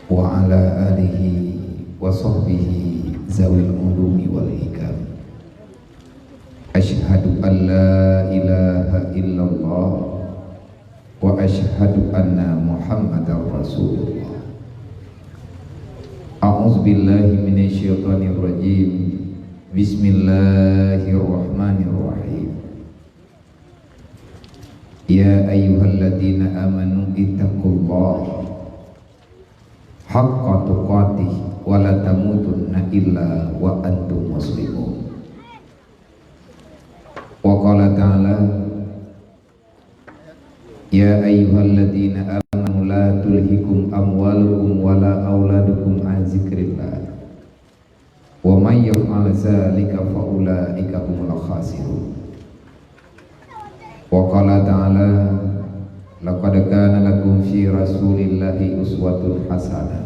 wa ala alihi wa sahbihi zawil ulumi wal hikam. Asyhadu an la ilaha illallah wa asyhadu anna Muhammadar Rasulullah. A'udzu billahi minasyaitonir rajim. Bismillahirrahmanirrahim. Ya ayyuhalladzina amanu ittaqullaha haqqa tuqatih wa la tamutunna illa wa antum muslimun. Wa qala ta'ala ya ayyuhalladzina amanu la tulhikum amwalukum wa la auladukum an zikrillah wa may yaf'al dzalika fa ulaika humul khasirun. Wa qala ta'ala laqad kana lakum fi rasulillahi uswatun hasanah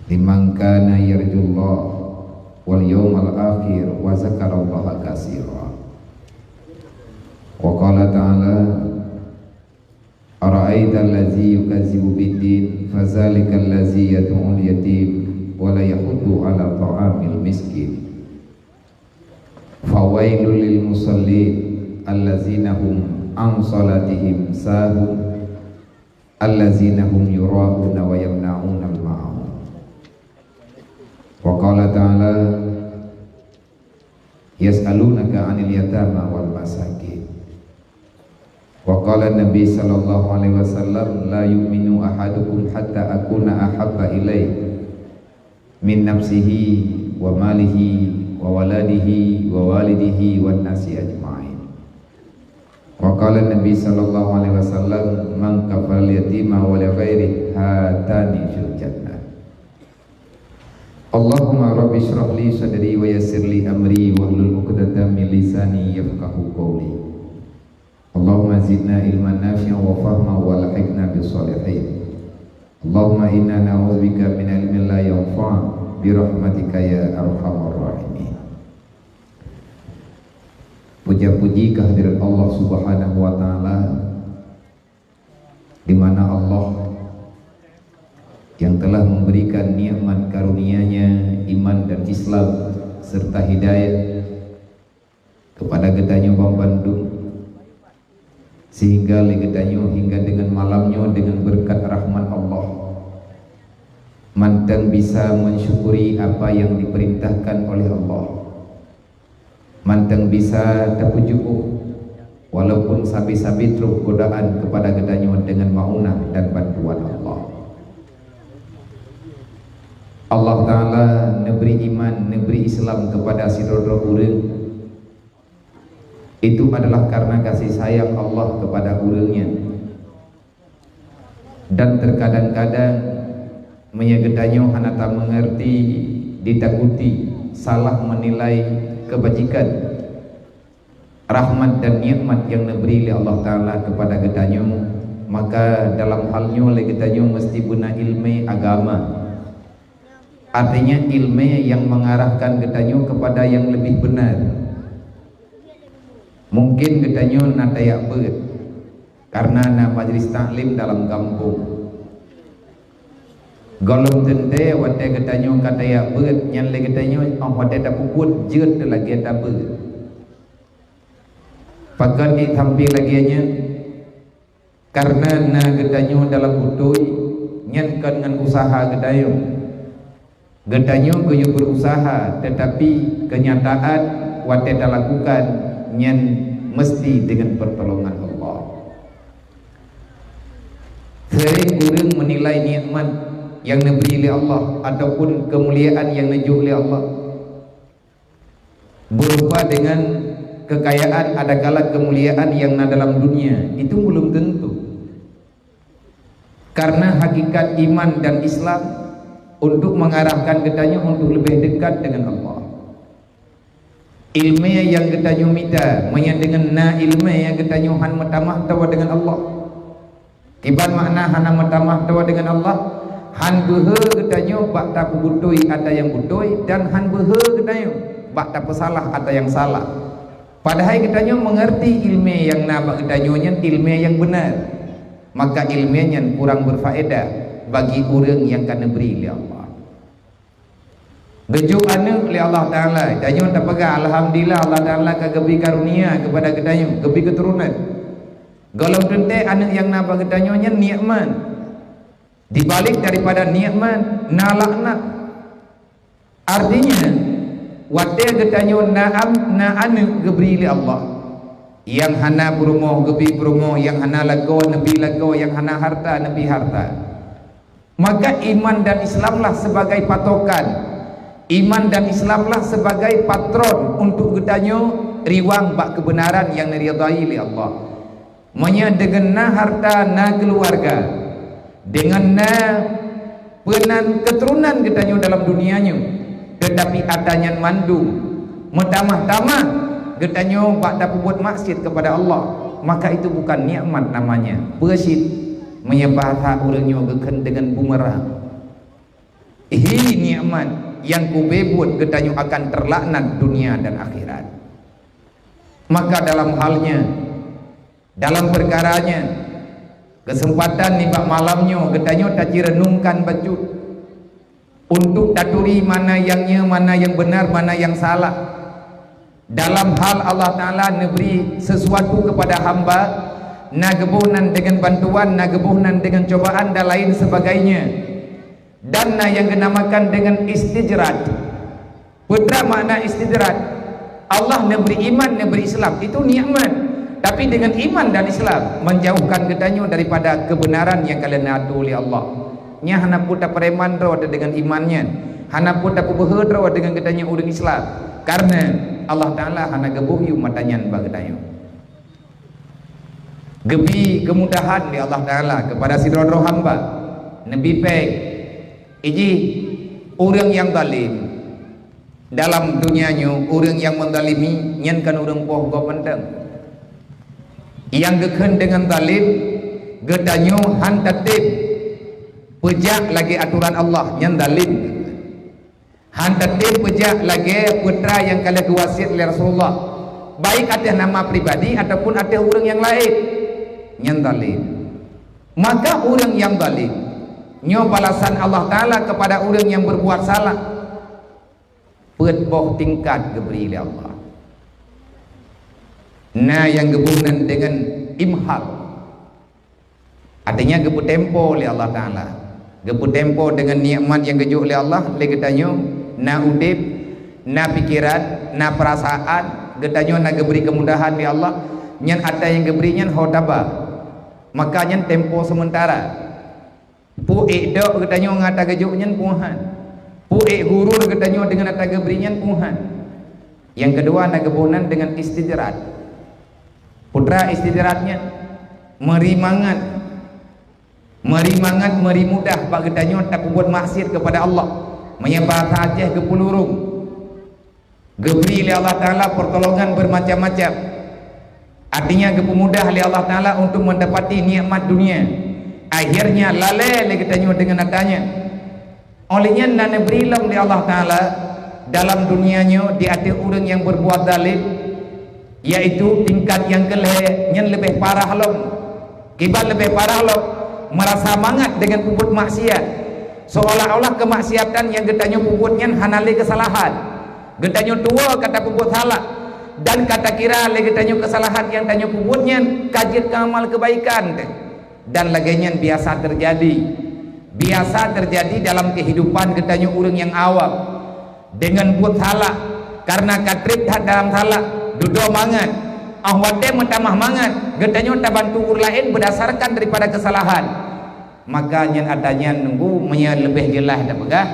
liman kana yarjullah wal yawmal akhir wa zakarallaha katsira. Wa qala ta'ala ara'aita allazi yukazzibu bid-din fadzalika allazi yad'ul yatim wa la yahuddu 'ala ta'amil miskin. Fawailul lil musallin allazina hum an salatihim sahun allazina hum yura'una wa yamna'una al-ma'un. Wa qala ta'ala yas'alunaka 'anil yatama wal masakin. Wa qala Nabi sallallahu alaihi wasallam la yu'minu ahadukum hatta akuna ahabba ilaihi min nafsihi wa malihi wa waladihi wa walidihi wan nasi ajma'in. Wa qala Nabi sallallahu alaihi wasallam man kafal yatima wa li ghairi hatani fil jannah. Allahumma rabbi shrah li sadri wa yassir li amri wa hlul 'uqdatam min lisani yafqahu qawli. Allahumma zidna ilman nafi'an wa fahman wa alhiqna bis sholihin. Allahumma inna na'udzubika min ilmin la yanfa' bi rahmatika ya arhamar rahimin. Puja-puji kehadirat Allah Subhanahu wa taala, di mana Allah yang telah memberikan nikmat karunia-Nya iman dan Islam serta hidayah kepada gedanyo Bang Bandung, sehingga legedanyo hingga dengan malamnya dengan berkat rahmat Allah mantang bisa mensyukuri apa yang diperintahkan oleh Allah, mantang bisa terpujuh walaupun sabi-sabi truk godaan kepada gedanyo dengan maunah dan bantuan Allah. Allah Ta'ala neberi iman, neberi Islam kepada sidodro urang itu adalah karena kasih sayang Allah kepada urangnya, dan terkadang-kadang menyegedanyo hanata mengerti, ditakuti, salah menilai kebajikan, rahmat dan nikmat yang diberi oleh Allah Ta'ala kepada gedanyo, maka dalam halnya gedanyo mesti guna ilmu agama, artinya ilmu yang mengarahkan gedanyo kepada yang lebih benar. Mungkin gedanyo natayak bet karena na majlis taklim dalam kampung golong tente wate gedanyo katayak bet yang le gedanyo wate tak puput jeut lagi tak bet pakai ditampil lagi nya karena na gedanyo dalam butui nyankan dengan usaha gedanyo goyo berusaha, tetapi kenyataan wate tak lakukan nyen mesti dengan pertolongan Allah. Sering kurang menilai nikmat yang diberi oleh Allah ataupun kemuliaan yang dijual oleh Allah berupa dengan kekayaan, ada kala kemuliaan yang dalam dunia itu belum tentu, karena hakikat iman dan Islam untuk mengarahkan kitanya untuk lebih dekat dengan Allah. Ilmu yang kita minta menya dengan na ilmu yang kita han matamah tawa dengan Allah. Kiban makna hana matamah tawa dengan Allah, han behe kita bak tak butui ada yang butui, dan han behe kita bak tak salah ada yang salah. Padahal kita mengerti ilmu yang na bak kita ilmu yang benar, maka ilmunya kurang berfaedah bagi orang yang kena beri oleh Allah. Gejuk anak oleh Allah Ta'ala, danyo tak pegang, alhamdulillah Allah Ta'ala akan beri karunia kepada kedanyo, beri keturunan. Kalau tentu anak yang nak bagi danyo nya nikmat, dibalik daripada nikmat na laknat. Artinya wate gedanyo na anak geberi oleh Allah, yang hana berumoh gebi berumoh, yang hana lago nabi lago, yang hana harta nabi harta. Maka iman dan Islamlah sebagai patokan, iman dan Islamlah sebagai patron untuk gedanyo riwang bak kebenaran yang diridai oleh Allah. Manya dengan na harta na keluarga, dengan na penan keturunan gedanyo dalam dunianya, tetapi adanya mandu metamah-tamah gedanyo bak dapat buat maksiat kepada Allah, maka itu bukan nikmat namanya. Persit menyebah orangnya geken dengan bumerang. Ini nikmat yang kubebut gedanyo akan terlaknat dunia dan akhirat. Maka dalam halnya, dalam perkaranya, kesempatan ni bak malamnya gedanyo tak renungkan baju untuk taturi mana yangnya, mana yang benar, mana yang salah. Dalam hal Allah Ta'ala memberi sesuatu kepada hamba, nagebuhnan dengan bantuan, nagebuhnan dengan cobaan dan lain sebagainya, dan yang dinamakan dengan istijrat. Putra makna istijrat, Allah memberi iman, memberi Islam, itu nikmat. Tapi dengan iman dan Islam menjauhkan gedanyo daripada kebenaran yang kalian atu oleh Allah. Nya hana puta preman ro dengan imannya, hana puta pubehe ro dengan gedanyo urang Islam. Karena Allah Ta'ala hana gebuhyu matanya bagedanyo. Gebi kemudahan di Allah Ta'ala kepada sidro hamba. Nabi pek iji orang yang zalim dalam dunianya, orang yang menzalimi nyankan orang poh go pendeng. Yang geken dengan zalim gedanyo han tatib pejak lagi aturan Allah nyan zalim. Han tatib pejak lagi putra yang kala kuasit oleh Rasulullah, baik atas nama pribadi ataupun atas orang yang lain nyan zalim. Maka orang yang zalim nyo balasan Allah Ta'ala kepada orang yang berbuat salah boh tingkat geberi oleh Allah. Nah yang gebunan dengan imhal, artinya gebu tempo oleh Allah Ta'ala, gebu tempo dengan nikmat yang gejuk oleh Allah. Le getanyo na udip, na pikiran, na perasaan, getanyo na geberi kemudahan oleh Allah. Nyan ada yang geberi nyan hodaba, makanya tempo sementara. Pu dok getanyo ngata gejuk nyan puhan, pu guru getanyo dengan ata geberi nyan puhan. Yang kedua na gebunan dengan istidrat. Putra istidratnya meri mangat, meri mudah bagi danyo tak buat maksiat kepada Allah, menyembah saja ke pulurung. Geberi oleh Allah Ta'ala pertolongan bermacam-macam. Artinya kemudah oleh Allah Ta'ala untuk mendapati nikmat dunia. Akhirnya lalai lagi danyo dengan adanya. Olehnya nana beri ilmu oleh Allah Ta'ala dalam dunianya di hati orang yang berbuat zalim, yaitu tingkat yang yang lebih parah lom, kibat lebih parah lom, merasa mangat dengan puput maksiat, seolah-olah kemaksiatan yang getanyo puputnya hanali kesalahan, getanyo tua kata puput salah, dan kata kira le getanyo kesalahan yang tanyo puputnya kajit amal kebaikan, dan laginya biasa terjadi dalam kehidupan getanyo orang yang awam dengan buat salah, karena katrip dalam salah duduk mangat, ahwate mentamah mangat, getanyo tak bantu orang lain berdasarkan daripada kesalahan. Makanya adanya nunggu menya lebih jelas dah pegah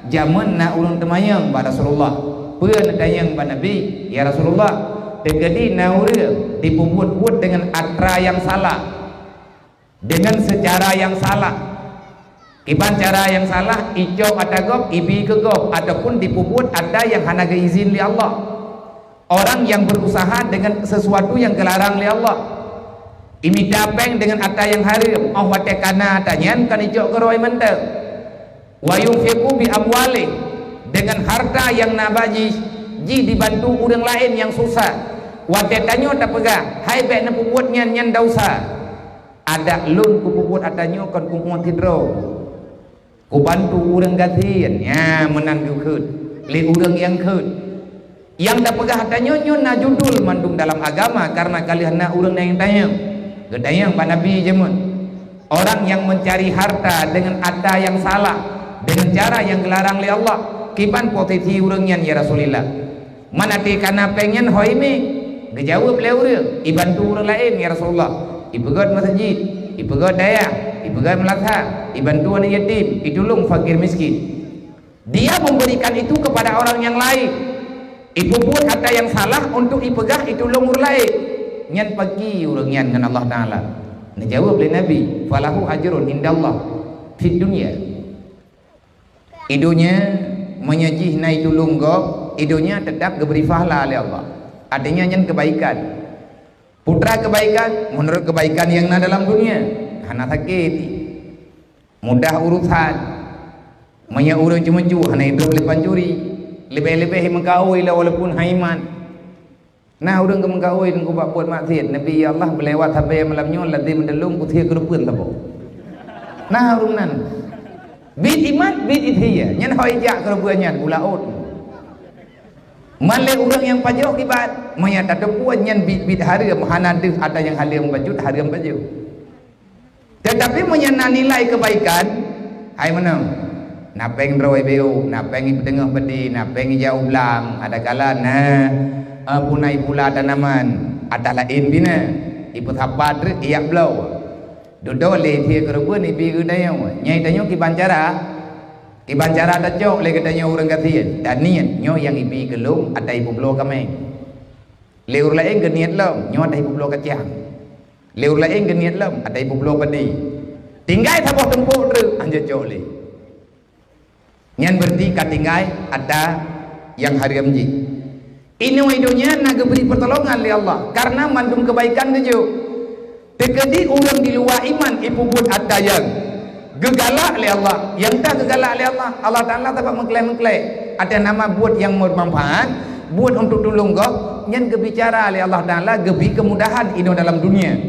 zaman nak urang temayang pada Rasulullah, pun dayang pada Nabi, ya Rasulullah, terjadi naura dipuput-put dengan atra yang salah, dengan secara yang salah. Kiban cara yang salah, ijau atagop, ibi kegop, ataupun dipuput ada yang hana izin li Allah. Orang yang berusaha dengan sesuatu yang kelarang oleh Allah, imi dapeng dengan atta yang haram, wate kana tanyan kan ijok keroi menteng, wa yunfiqu bi amwali, dengan harta yang nabaji ji dibantu orang lain yang susah, wate tanyo tak pegang, hai bek na puput nyan dausa, ada lun ku puput atanyo kon ku tidro, ku bantu orang gantian ya menang keut li orang yang keut yang dah pegah tanya nyon na judul mandung dalam agama karena kalian nak orang yang tanya gedayang Pak Nabi jemun orang yang mencari harta dengan ada yang salah dengan cara yang dilarang oleh Allah kiban posisi orangnya ya Rasulullah mana ti kana pengen hoime gejawab le urang ibantu orang lain ya Rasulullah ipegat masjid ipegat daya ipegat melatha ibantu anak yatim itulung fakir miskin dia memberikan itu kepada orang yang lain ibu buat ada yang salah untuk ipegah itulung orang lain nyan pagi orang nyan dengan Allah Ta'ala dijawab oleh Nabi falahu ajrun indallah fid dunya idunya menyajih naik tulung go idunya tetap diberi pahala oleh Allah artinya nyan kebaikan putra kebaikan menurut kebaikan yang ada dalam dunia hana sakit mudah urusan manya urang cuma ju hana hidup lepan curi lebih-lebih mengkawai lah walaupun haiman nah urang ke mengkawai dan kubak buat maksiat Nabi ya Allah melewat sampai malam nyon ladzi mendelung kuthia kerupun tabo nah urang nan bid iman bid ithia nyan hoi jak kerupun nyan ulaut malai orang yang pajak kibat maya tak puan nyan bid haram hanadih ada yang haram bajut haram baju tetapi menyana nilai kebaikan hai mana napeng roi beu napeng i tengah bedi napeng i jauh belang ada kala nah punai pula tanaman ada lain bina ipu thapat iya blau dodole thia kerubun ibi gudayang nyai tanyo kiban cara tajok le katanya orang katian dan niat nyo yang ibi gelung ada ibu blo kameng leur lain ke niat lom nyo ada ibu blo kacang leur lain ke niat lom ada ibu blo padi tinggai thaboh tempuk dru anje jok le nyan berarti katinggai ada yang haram ji ini hidunya nak beri pertolongan oleh Allah karena mandum kebaikan kejo tekedi orang di luar iman ibu pun ada yang gegalak oleh Allah yang tak gegalak oleh Allah Allah Ta'ala dapat mengklaim ada nama buat yang bermanfaat buat untuk tolong kau yang kebicara oleh Allah Ta'ala gebi kemudahan ini dalam dunia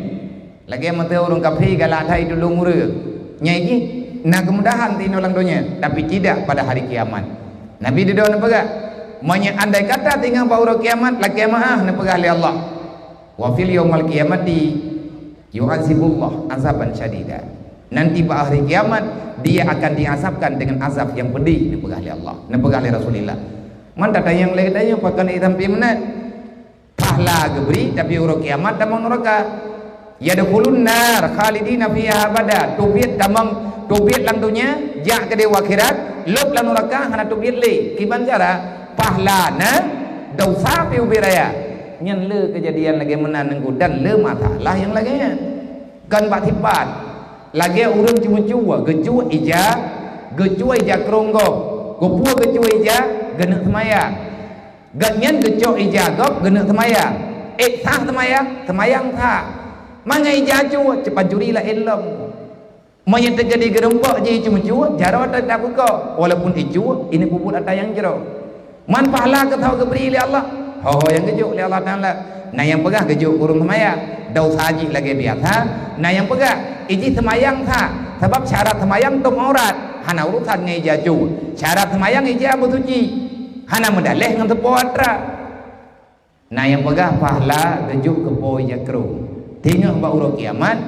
lagi yang mata orang kafir galak thai tolong urang nyai nak kemudahan di dalam dunia tapi tidak pada hari kiamat Nabi di dalam apa manya andai kata tinggal bahawa kiamat la kiamat nepegah oleh Allah wa fil yaumal qiyamati yu'azibullah azaban syadida nanti pada hari kiamat dia akan diazabkan dengan azab yang pedih nepegah oleh Allah nepegah oleh Rasulullah man tak yang lain tanya pakan hitam pimenat pahala gebri tapi uro kiamat damang neraka yadkhulun nar khalidina fiha abada tubiat damang tubiat lang dunia jak ke dewa akhirat lop lang neraka hana tubiat le kiban cara pahala na dosa piu biraya nyen le kejadian lagi menan nengku dan le matalah yang lagi kan bak tipat lagi urang cuma-cuma gejua ija keronggo gopua gejua ija genek semayang ganyan gejok ija gop genek semayang sah semayang sah mana ija cua cepat juri lah ilmu maya terjadi gerempak je cuma-cuma jaro tak buka walaupun iju ini puput ada yang jero man pahala ke tahu keberi oleh Allah yang gejok oleh Allah Ta'ala nah yang pegah gejok kurung semayang daus haji lagi biasa nah yang pegah iji semayang tha sebab syarat semayang tum aurat hana urusan ngai jaju syarat semayang iji abu suci hana medaleh ngan tepoatra nah yang pegah pahala gejuk kepoi jakru tinggal bauro kiamat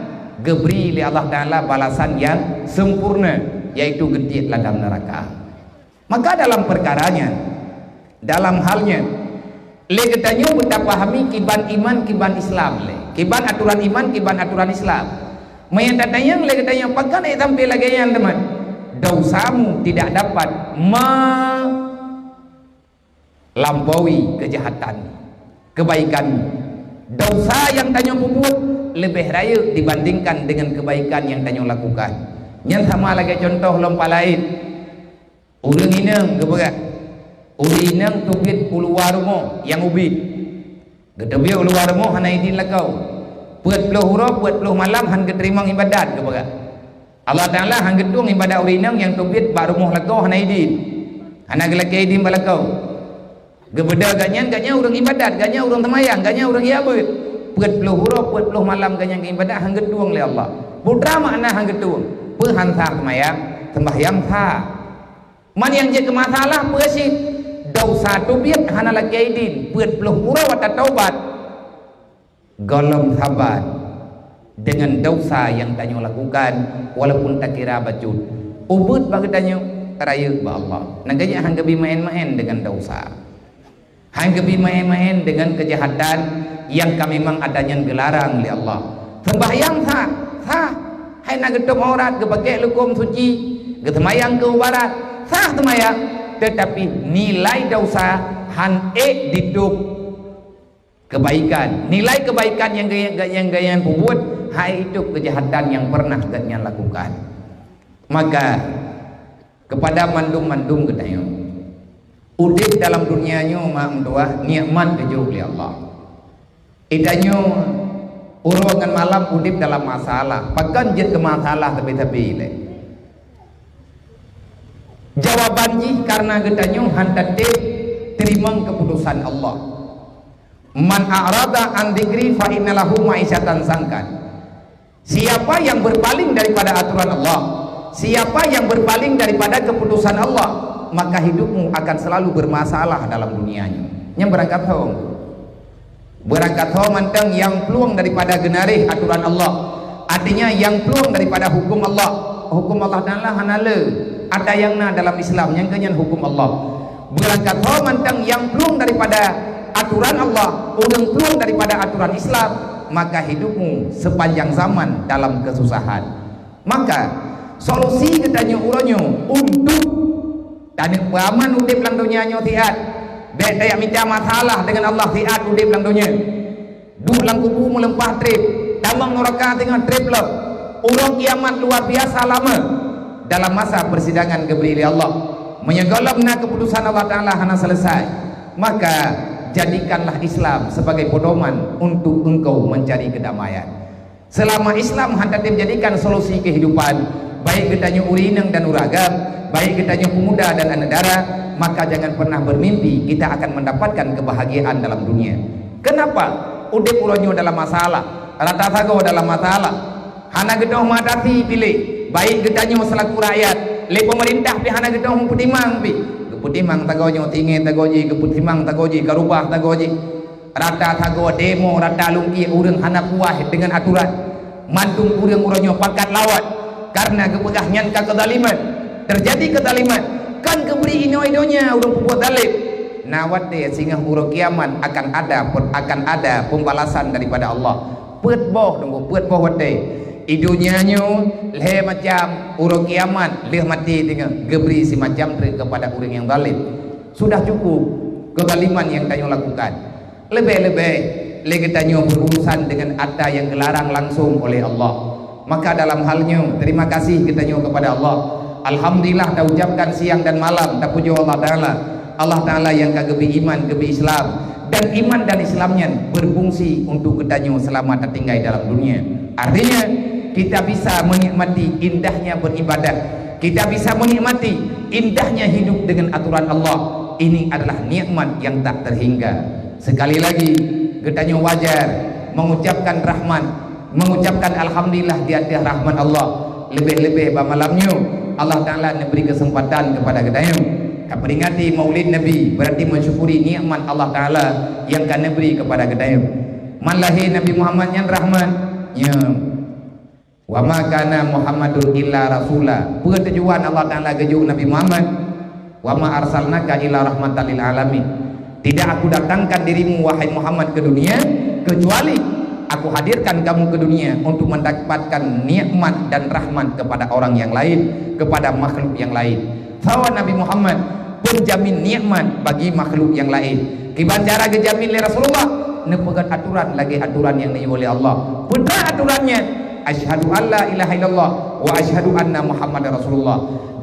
geberi oleh Allah Ta'ala balasan yang sempurna yaitu gediat dalam neraka maka dalam perkaranya dalam halnya le katanya betapa pahami kiban iman kiban Islam le kiban aturan iman kiban aturan Islam mayan datanya le katanya pakan ai tampil lagi yang teman dosamu tidak dapat melampaui kejahatan kebaikan dosa yang tanya puput lebih raya dibandingkan dengan kebaikan yang tanya lakukan yang sama lagi contoh lompa lain urang inang keberat urinang tubit keluar rumah yang ubit gedebia keluar rumah hana idin lakau buat puluh huruf buat puluh malam han keterima ibadat kepada Allah Ta'ala han gedung ibadat urinang yang tubit bak rumah lakau hana idin hana gelaki idin balakau gebeda ganyan urang ibadat ganyan urang temayang ganyan urang iabut buat puluh huruf buat puluh malam ganyan ibadat han gedung oleh Allah putra makna han gedung pehan sah temayang sembahyang tha man yang je ke masalah persit dosa tu biat hana lagi aidin buat puluh pura wata taubat golong sabar dengan dosa yang tanyo lakukan walaupun tak kira bacun ubud bagi tanyo raya ba Allah naganya hang gabi main-main dengan dosa hang gabi main-main dengan kejahatan yang kami memang adanya gelarang oleh Allah sembahyang tha hai nak gedom aurat ke pakai lukum suci ke semayang ke barat sah semayang tetapi nilai dosa han didup kebaikan nilai kebaikan yang gaya buat hai itu kejahatan yang pernah ganya lakukan maka kepada mandum-mandum kedayo udip dalam dunianya mak doa nikmat kejo oleh Allah idanyo uruangan malam udip dalam masalah pakan jet ke masalah tapi le jawaban ji karena gedanyo hantate terima keputusan Allah man a'rada an dzikri fa innalahu ma'isyatan sangkan siapa yang berpaling daripada aturan Allah siapa yang berpaling daripada keputusan Allah maka hidupmu akan selalu bermasalah dalam dunianya yang berangkat hong berangkat manteng yang peluang daripada genarih aturan Allah artinya yang peluang daripada hukum Allah Ta'ala hanala ada yang na dalam Islam yang kenyan hukum Allah berangkat manteng yang peluang daripada aturan Allah udang peluang daripada aturan Islam maka hidupmu sepanjang zaman dalam kesusahan maka solusi katanya uronyo untuk dan aman udip lang dunianya tiat baik daya minta masalah dengan Allah tiat udip lang dunia duk lang kubu melempah trip tamang neraka tengah trip lo urang kiamat luar biasa lama dalam masa persidangan keberi Allah menyegolongna keputusan Allah Ta'ala hana selesai maka jadikanlah Islam sebagai pedoman untuk engkau mencari kedamaian selama Islam hendak menjadikan solusi kehidupan baik katanya urinang dan uragam baik katanya pemuda dan anedara maka jangan pernah bermimpi kita akan mendapatkan kebahagiaan dalam dunia kenapa udip uronyo dalam masalah rata sago dalam masalah hana gedoh madati pilih baik katanya selaku rakyat le pemerintah pi hana gedoh putimang pi keputimang tagonyo tinggi tagoji keputimang tagoji karubah tagoji rata tago demo rata lungki urang hana puas dengan aturan mantung urang uronyo pakat lawat karena kepegahnya kezaliman terjadi kezaliman kan keberi ino-inonya urang buat zalim nawate sehingga urang kiamat akan ada pembalasan daripada Allah peut boh wate idunyanyo leh macam urang kiamat leh mati dengan geberi si macam kepada urang yang zalim sudah cukup kezaliman yang kamu lakukan lebih-lebih lagi tanyo berurusan dengan ada yang dilarang langsung oleh Allah maka dalam halnya terima kasih kitanya kepada Allah alhamdulillah dah ucapkan siang dan malam dah puji Allah Ta'ala yang kagebi iman gebi Islam dan iman dan Islamnya berfungsi untuk kitanya selamat tertinggal dalam dunia artinya kita bisa menikmati indahnya beribadah kita bisa menikmati indahnya hidup dengan aturan Allah ini adalah nikmat yang tak terhingga sekali lagi kitanya wajar mengucapkan rahmat mengucapkan alhamdulillah di atas rahmat Allah lebih-lebih malamnya Allah Ta'ala memberi kesempatan kepada kita peringati maulid Nabi berarti mensyukuri nikmat Allah Ta'ala yang kan beri kepada kita man lahir Nabi Muhammad yang rahmat ya wa ma kana Muhammadun illa rasula tujuan Allah Ta'ala gejuk Nabi Muhammad wa ma arsalnaka illa rahmatan lil alamin tidak aku datangkan dirimu wahai Muhammad ke dunia kecuali aku hadirkan kamu ke dunia untuk mendapatkan nikmat dan rahmat kepada orang yang lain kepada makhluk yang lain bahwa Nabi Muhammad penjamin nikmat bagi makhluk yang lain kiban cara gejamin oleh Rasulullah nepegat aturan lagi aturan yang diuji oleh Allah benar aturannya asyhadu alla ilaha illallah wa asyhadu anna Muhammadar Rasulullah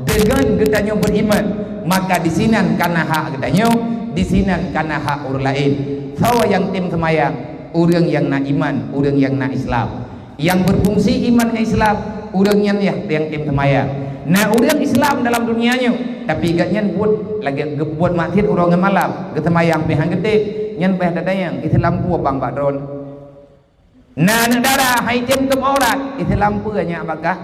dengan gedanyo beriman maka disinan karena hak gedanyo disinan karena hak orang lain bahwa yang tim semayang orang yang nak iman, orang yang nak Islam yang berfungsi iman ke Islam orangnya yang tim semayang nah orang Islam dalam dunianya tapi gatnya buat lagi buat masjid orang malam ke semayang pihang gede nyan peh dadayang Islam pu bang Pak Dron nah negara hai tim aurat Islam pu nya apakah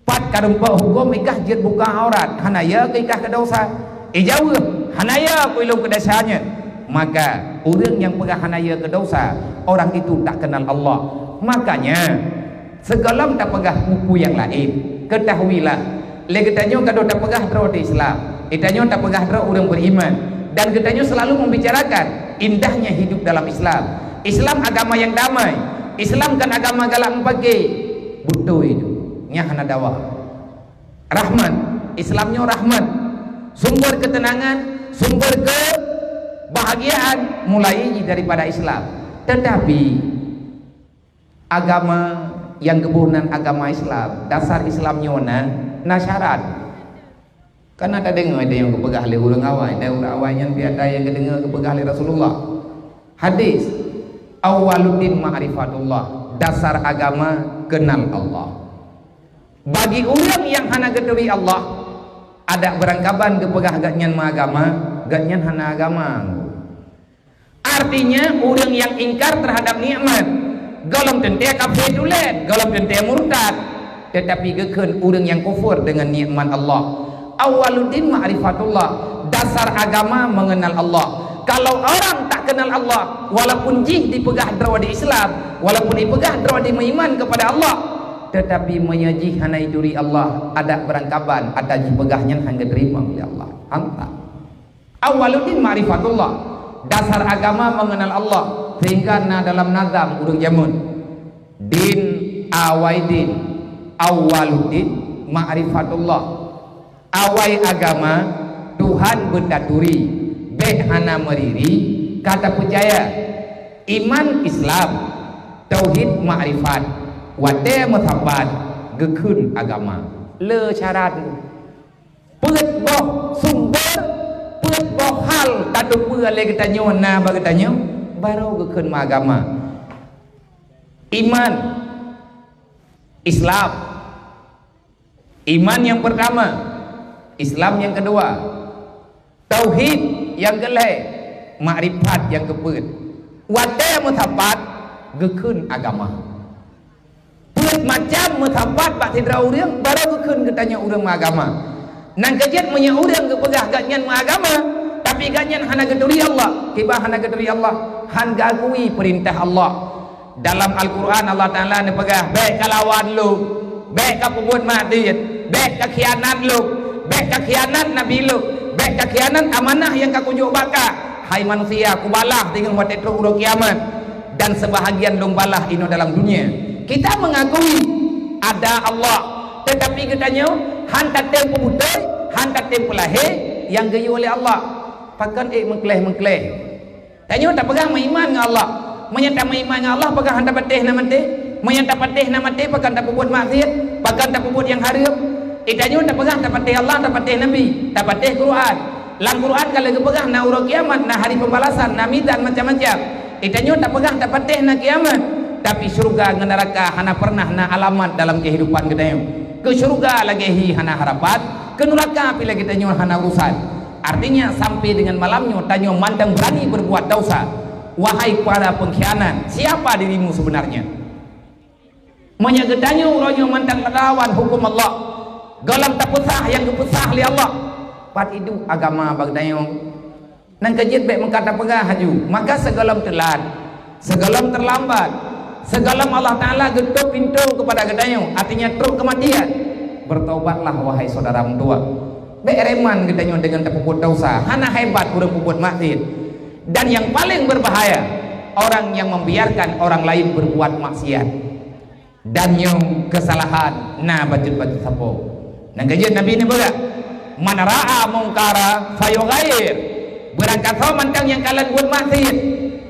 pat kadumpa hukum ikah jid buka aurat hanaya ke ikah ke dosa jauh hanaya ku ilmu kedasanya, maka orang yang pegang hanaya ke dosa orang itu tak kenal Allah. Makanya segala tak pegang buku yang lain, ketahuilah legetanya kalau tak pegang draw di Islam, itanya tak pegang draw orang beriman, dan kitanya selalu membicarakan indahnya hidup dalam Islam. Islam agama yang damai, Islam kan agama galak pakai butuh itu nya hana dawa rahmat. Islamnya rahmat, sumber ketenangan, sumber kebahagiaan mulai daripada Islam. Tetapi agama yang kebunan agama Islam, dasar Islamnya na syarat. Kan ada dengar ada yang kepegah oleh orang awal, ada orang awalnya biada yang kedengar kepegah oleh Rasulullah. Hadis awaluddin ma'rifatullah, dasar agama kenal Allah. Bagi orang yang hana keturi Allah, ada berangkaban kepegah gatnyan agama, gatnyan hana agama. Artinya orang yang ingkar terhadap nikmat, golong tentu kafir tulen, golong tentu murtad, tetapi gekun orang yang kufur dengan nikmat Allah. Awaluddin ma'rifatullah, dasar agama mengenal Allah. Kalau orang tak kenal Allah, walaupun jih dipegah draw di Islam, walaupun dipegah draw di meiman kepada Allah, tetapi menyajih hanai duri Allah, ada berangkaban, ada jih pegahnya hanya terima oleh Allah. Anta awaluddin ma'rifatullah, dasar agama mengenal Allah. Sehingga dalam nazam urang jamun din awaidin awaluddin ma'rifatullah, awai agama Tuhan berdaturi beh hana meriri kata percaya iman Islam tauhid ma'rifat wate muthabat gekun agama le syarat peut boh sumber peut boh hal tadu peur le katanya na bagatanya baru gekun agama iman Islam, iman yang pertama, Islam yang kedua, tauhid yang kelih, makrifat yang kepeut. Wate muthabat gekun agama. Peut macam muthabat bak tidra urang baru gekun katanya urang agama. Nan kajet punya urang kepegah gatnyan agama, tapi gatnyan hana keturi Allah. Kibah hana keturi Allah, han gakui perintah Allah. Dalam Al-Quran Allah Ta'ala ni pegah baik kalawan lu, baik kapubut mati, baik kakhianat lu, baik kakhianat Nabi lu, baik kakhianat amanah yang kakunjuk baka. Hai manusia, aku balah dengan waktu itu urut kiamat, dan sebahagian dong balah ini dalam dunia. Kita mengakui ada Allah, tetapi katanya hantar tempo butai, hantar tempo lahir yang gayu oleh Allah. Pakan mengkleh. Tanya tak pegang iman dengan Allah. Menyata iman dengan Allah pakai hantar patih nama teh, menyata patih nama teh pakai tak berbuat maksiat, pakai tak berbuat yang haram. Itanya tak pegang tak patih Allah, tak patih Nabi, tak patih Quran. Lang Quran kalau kepegang na urut kiamat, na hari pembalasan, na mizan macam-macam. Itanya tak pegang tak patih na kiamat, tapi surga dengan neraka hana pernah na alamat dalam kehidupan kita. Ke surga lagi hana harapan, ke neraka bila kita hana urusan. Artinya sampai dengan malamnya tanya mandang berani berbuat dosa. Wahai para pengkhianat, siapa dirimu sebenarnya? Menyagetanya urangnya mantang lawan hukum Allah, galam tak pusah yang kepusah oleh Allah. Pat itu agama bagdayong nang kejit baik mengkata pegah haju, maka segalam telat, segalam terlambat, segalam Allah Ta'ala getuk pintu kepada gedayong, artinya truk kematian. Bertaubatlah wahai saudara tua, bereman gedayong dengan terpuput dosa, hana hebat urang puput maksiat. Dan yang paling berbahaya, orang yang membiarkan orang lain berbuat maksiat dan yang kesalahan na bajut-bajut sapo. Nang kajian Nabi ini berkata, man ra'a mungkara fayughayyir, berangkat kau mantang yang kalian buat maksiat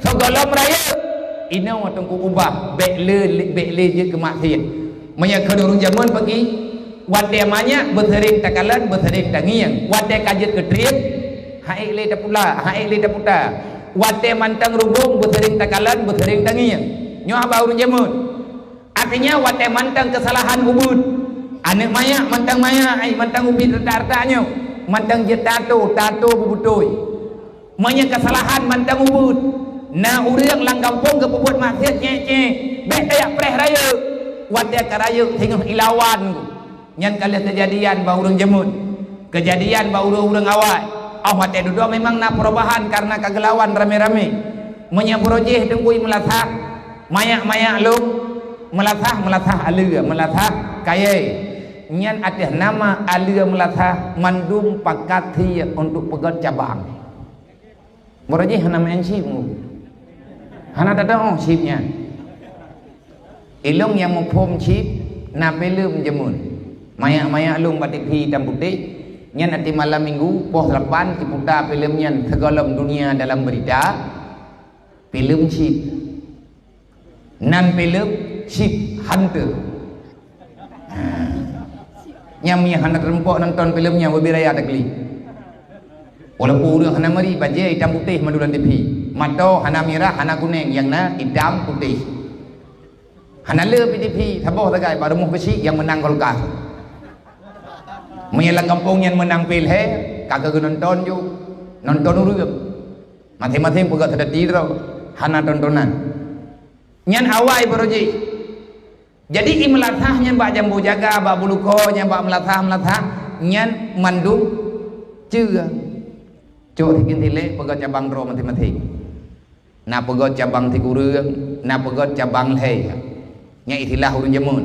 segala meraya ini watong ubah bekle je ke maksiat. Manya kedurung zaman pergi wate manya bersering takalan bersering tangiang wate kajet ketriat haik le tapula haik le taputa wate mantang rubung bersering takalan bersering tangiang nyo abau jamun. Artinya wate mantang kesalahan ubud anak maya mantang ubid hartanya mantang je tato bubutoi manya kesalahan mantang ubud na urang lang kampung ke pembuat maksiat nyek bek kayak preh raya wate karaya tengah ilawan nyan kali kejadian ba urang jemun, kejadian ba urang awal. Awat dua memang nak perubahan karena kegelauan rame-rame. Menyabrojeh dengkui melatah, mayak-mayak lu melatah alua, melatah kaya. Nyan ada nama alua melatah mandum pakati untuk pegat cabang. Berojeh nama ensipmu. Hana datang sipnya. Ilung yang mempom sip na pelum jemun. Mayak-mayak lung batik hitam putih. Nyan nanti malam minggu poh lepan diputar film nyan Segolom Dunia Dalam Berita. Film sip. Nan film sip hunter. Nyamnya hana terempok nonton filmnya berbiraya takli. Walaupun orang hana meri baju hitam putih madulan TV. Mata hana merah, hana kuning, yang na hitam putih. Hana le PDP, taboh tagai baru muh besi yang menang Golkar. Menyelang kampung yang menang pilhe, kagak nonton ju, nonton urut. Mati-mati pegat ada tidur, hana tontonan. Nyan awai beroji. Jadi imlatah nyan bak jambu jaga, bak buluko, nyan bak melatah, nyan mandum juga. Cok tikin tile pegat cabang ro mati-mati. Na pegot cabang ti kurang, na pegot cabang leh. Nya itilah urang jemun.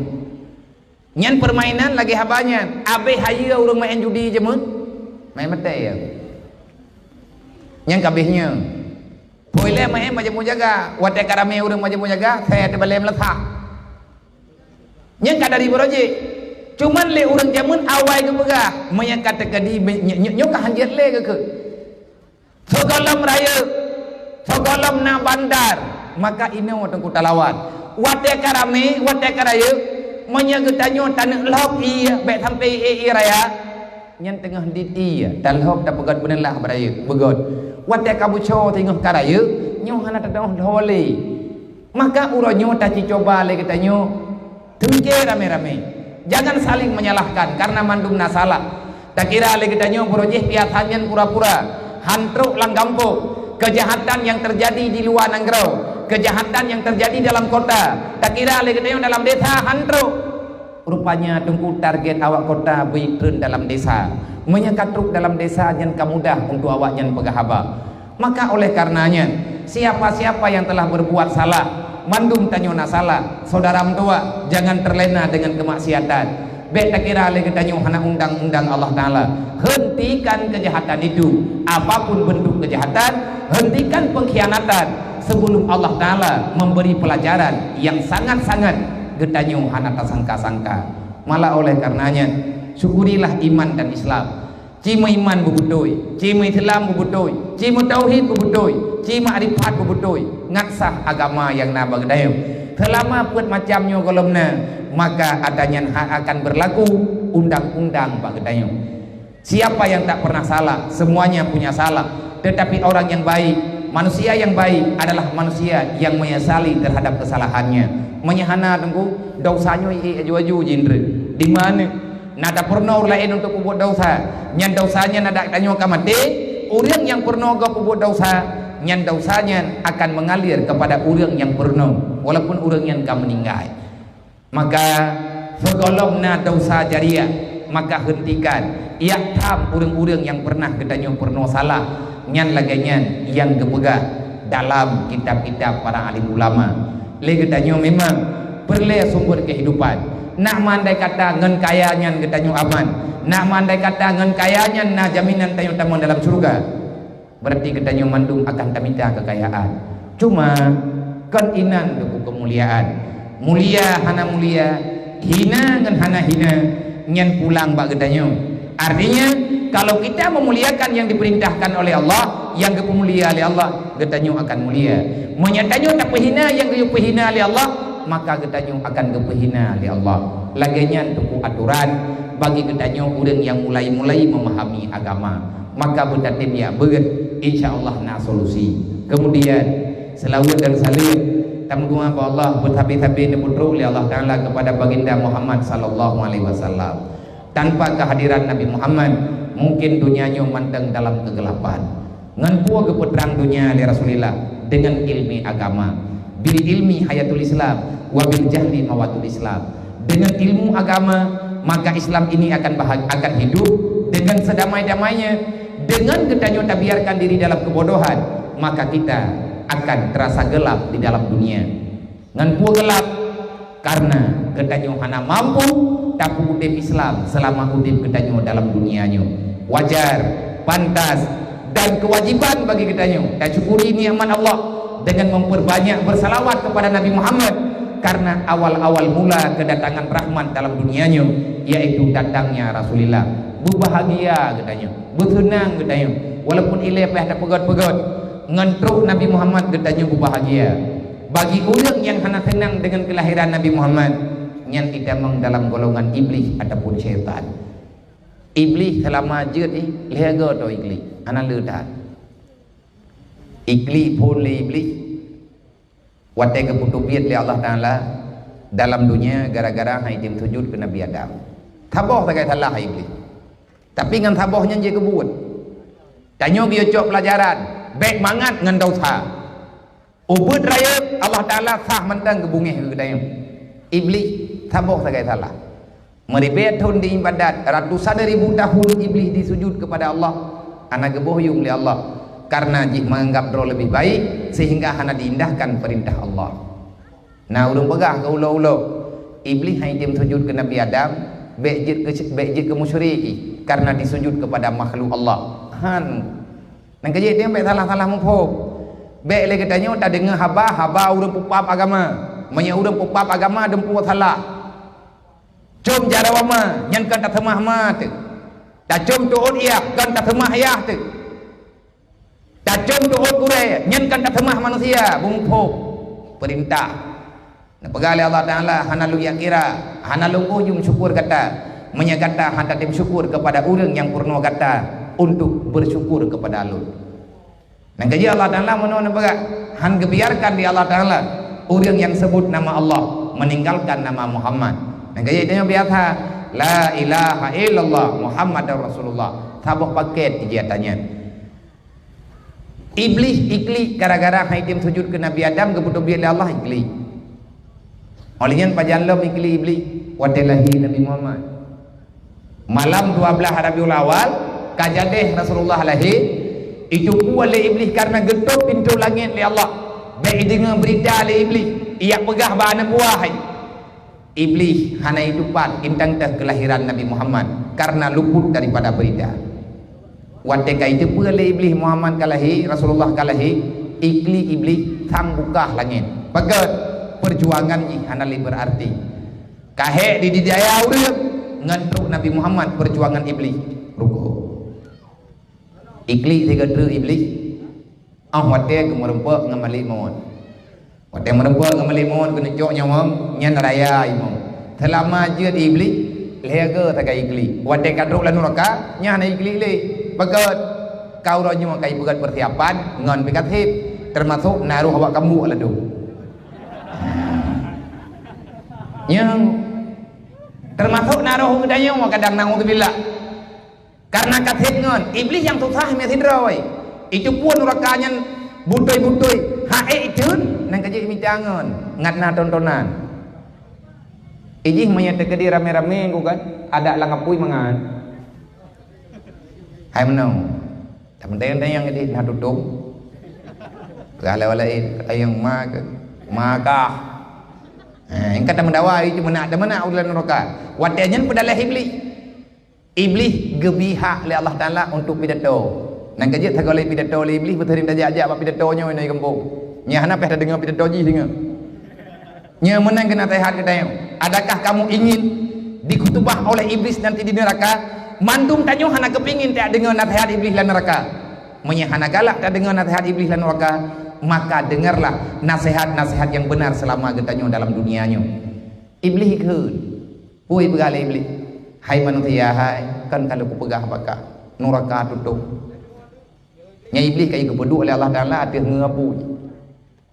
Nyan permainan lagi habanya. Abe haya urang main judi jemun. Main mate ya. Nyan kabehnya. Poile main macam jaga, wate karame urang macam jaga, saya te balem letak. Nyan kadari beroje. Cuman le urang jemun awai ke begah, maya kata kadi nyok hanjat le ke. Segolom raya Segolom na bandar maka ino tengku talawan wate karame wate karaya menyegetanyo tanah lop iya baik sampai raya nyan tengah diti dan lop tak pegat benelah beraya begot wate kabuco tengah karaya nyo hana tadah hole maka uronyo taci coba le ketanyo tengke rame-rame jangan saling menyalahkan karena mandum na salah tak kira le ketanyo berojeh piatanyan pura-pura hantruk lang gampuk. Kejahatan yang terjadi di luar Nangrau, kejahatan yang terjadi dalam kota, tak kira lagi dalam desa hantruk. Rupanya tunggu target awak kota berikren dalam desa, menyekatruk dalam desa yang kemudah untuk awak yang pegahaba. Maka oleh karenanya, siapa-siapa yang telah berbuat salah, mandum tanyona salah, saudara tua jangan terlena dengan kemaksiatan. Baik tak kira lagi tanya hana undang-undang Allah Ta'ala. Hentikan kejahatan itu. Apapun bentuk kejahatan, hentikan pengkhianatan sebelum Allah Ta'ala memberi pelajaran yang sangat-sangat getanyo hana tasangka-sangka. Malah oleh karenanya syukurilah iman dan Islam. Cima iman bubutoi, cima Islam bubutoi, cima tauhid bubutoi, cima arifat bubutoi, ngaksah agama yang nabag dayo. Selama buat macamnya kolomna maka adanya akan berlaku undang-undang bagedanya. Siapa yang tak pernah salah, semuanya punya salah. Tetapi orang yang baik, manusia yang baik adalah manusia yang menyesali terhadap kesalahannya. Menyahana tengku dosanya aju-aju jindre. Di mana? Nada pernah lain untuk kubut dosa. Nyan dosanya nada tanyo kamate. Orang yang pernah kau kubut dosa, nyan dosanya akan mengalir kepada orang yang pernah, walaupun orang yang kau meninggal. Maka segolongna dosa jariah, maka hentikan. Ia tam urang-urang yang pernah kedanyo pernah salah, nyan laganyan yang kepegah dalam kitab-kitab para alim ulama. Le kedanyo memang perle sumber kehidupan. Nak mandai kata ngan kaya nyan kedanyo aman. Nak mandai kata ngan kaya nyan na jaminan tanyo tamu dalam surga. Berarti kedanyo mandung akan taminta kekayaan. Cuma kan inan duku kemuliaan. Mulia hana mulia, hina dengan hana hina, nyan pulang bak gedanyo. Artinya kalau kita memuliakan yang diperintahkan oleh Allah, yang kemulia oleh Allah, gedanyo akan mulia. Menyatanyo tak pehina yang pehina oleh Allah, maka gedanyo akan kepehina oleh Allah. Laginya tuku aturan bagi gedanyo orang yang mulai-mulai memahami agama. Maka bertatib ya beget, insyaallah na solusi. Kemudian selawat dan salim tamu-tamu Allah bertabi-tabi diputruk oleh Allah Ta'ala kepada baginda Muhammad sallallahu alaihi wasallam. Tanpa kehadiran Nabi Muhammad mungkin dunianya mandang dalam kegelapan. Ngan puah keputrang dunia oleh Rasulullah dengan ilmi agama. Bil ilmi hayatul Islam wa bil jahli mawatul Islam. Dengan ilmu agama maka Islam ini akan hidup dengan sedamai-damainya. Dengan kita tak biarkan diri dalam kebodohan, maka kita akan terasa gelap di dalam dunia. Ngan pua gelap karena kita hana mampu tapu udip Islam selama udip kita dalam dunianya. Wajar, pantas dan kewajiban bagi kita tak syukuri nikmat Allah dengan memperbanyak bersalawat kepada Nabi Muhammad, karena awal-awal mula kedatangan rahmat dalam dunianya yaitu datangnya Rasulullah. Berbahagia katanya, bersenang katanya, walaupun ilai peh tak pegot-pegot, ngentruk Nabi Muhammad katanya berbahagia. Bagi orang yang hana senang dengan kelahiran Nabi Muhammad, yang tidak meng dalam golongan iblis ataupun syaitan. Iblis selama je ni lega tu iblis, hana ledat. Iblis pun le iblis. Watai keputubiat le Allah Taala dalam dunia gara-gara hai tim sujud ke Nabi Adam. Taboh tak kait salah iblis. Tapi ngan tabohnya je kebut. Tanya dia cok pelajaran, baik mangat ngan dosa. Ubud raya Allah Taala sah mentang ke bumi ke dayang. Iblis taboh tak kait salah. Meribet tahun di ibadat ratusan ribu tahun iblis disujud kepada Allah. Anak kebohyung li Allah karena jih menganggap dro lebih baik sehingga hana diindahkan perintah Allah. Nah urang pegah ke ulo-ulo iblis hai tim sujud ke Nabi Adam, bejit ke musyriki karena disujud kepada makhluk Allah. Han nang kejit dia baik salah-salah mengpop. Baik lagi katanya tak dengar haba urang pupap agama. Manya urang pupap agama dempu salah. Cum jarawama nyan kan tak temah ma tu. Tak cum tuut iya kan tak temah ayah tu. Tak cum tuut kurai nyan kan tak temah manusia mengpop. Perintah. Nah pegali Allah Taala hana lu yakira, hana lu ujung syukur kata. Menyakata hantar tim syukur kepada orang yang purno kata untuk bersyukur kepada Allah. Dan kaji Allah Taala menon berat han kebiarkan di Allah Taala orang yang sebut nama Allah meninggalkan nama Muhammad. Dan kaji dia biasa la ilaha illallah Muhammadar Rasulullah. Tabuh paket dia tanya. Iblis ikli gara-gara hai tim sujud ke Nabi Adam kebutuh biar Allah ikli. Olehnya pajanlam ikli iblis wadillahi Nabi Muhammad. Malam 12 Rabiul Awal kajadeh Rasulullah lahir itu kuat le iblis karena getuk pintu langit le Allah. Baik dengar berita le iblis ia pegah bana buah. Iblis hana hidupan intang teh kelahiran Nabi Muhammad karena luput daripada berita. Watika itu pula le iblis Muhammad kalahi Rasulullah kalahi ikli iblis sang buka langit. Bagat perjuangan ini hana le berarti. Kahek di daya urang ngantruk Nabi Muhammad perjuangan iblis ruko ikli tiga tu iblis wate kemerempak ngamali mohon wate merempak ngamali mohon kena cok nyawam nyan raya imam selama je di iblis lega tak ikli wate kadruk lan neraka nya na ikli le bagat kau ronyo kai buat persiapan ngon pikatip termasuk naruh awak kamu ladu yang termasuk naruh kedanya mau kadang naudzubillah karena katip ngon iblis yang susah mesidrawai itu pun nerakanya butoi-butoi hae itu nang kaji micangon ngatna tontonan ijih maya tekedi rame-rame kan ada langapui mangan hai menang teman-teman yang ini nah tutup galai-galai ayang maka yang kata mendawai itu mana ulah neraka. Wadanya pedalah iblis gebihak le Allah Taala untuk pidato. Nang kaji tak oleh pidato le iblis berterim tajak-ajak apa pidatonya ini kampung. Nya hana peh dengar pidato ji dengar. Nya menang kena tehat ke tayang. Adakah kamu ingin dikutubah oleh iblis nanti di neraka? Mandum tanyo hana kepingin tak dengar nasihat iblis lan neraka. Nya hana galak tak dengar nasihat iblis lan neraka. Maka dengarlah nasihat-nasihat yang benar selama getanyo dalam dunianya. Iblis ikut pui pegal iblis hai manusia hai kan kalau ku pegah bakah neraka tutup nya iblis kai kepedu oleh Allah Taala atis ngapu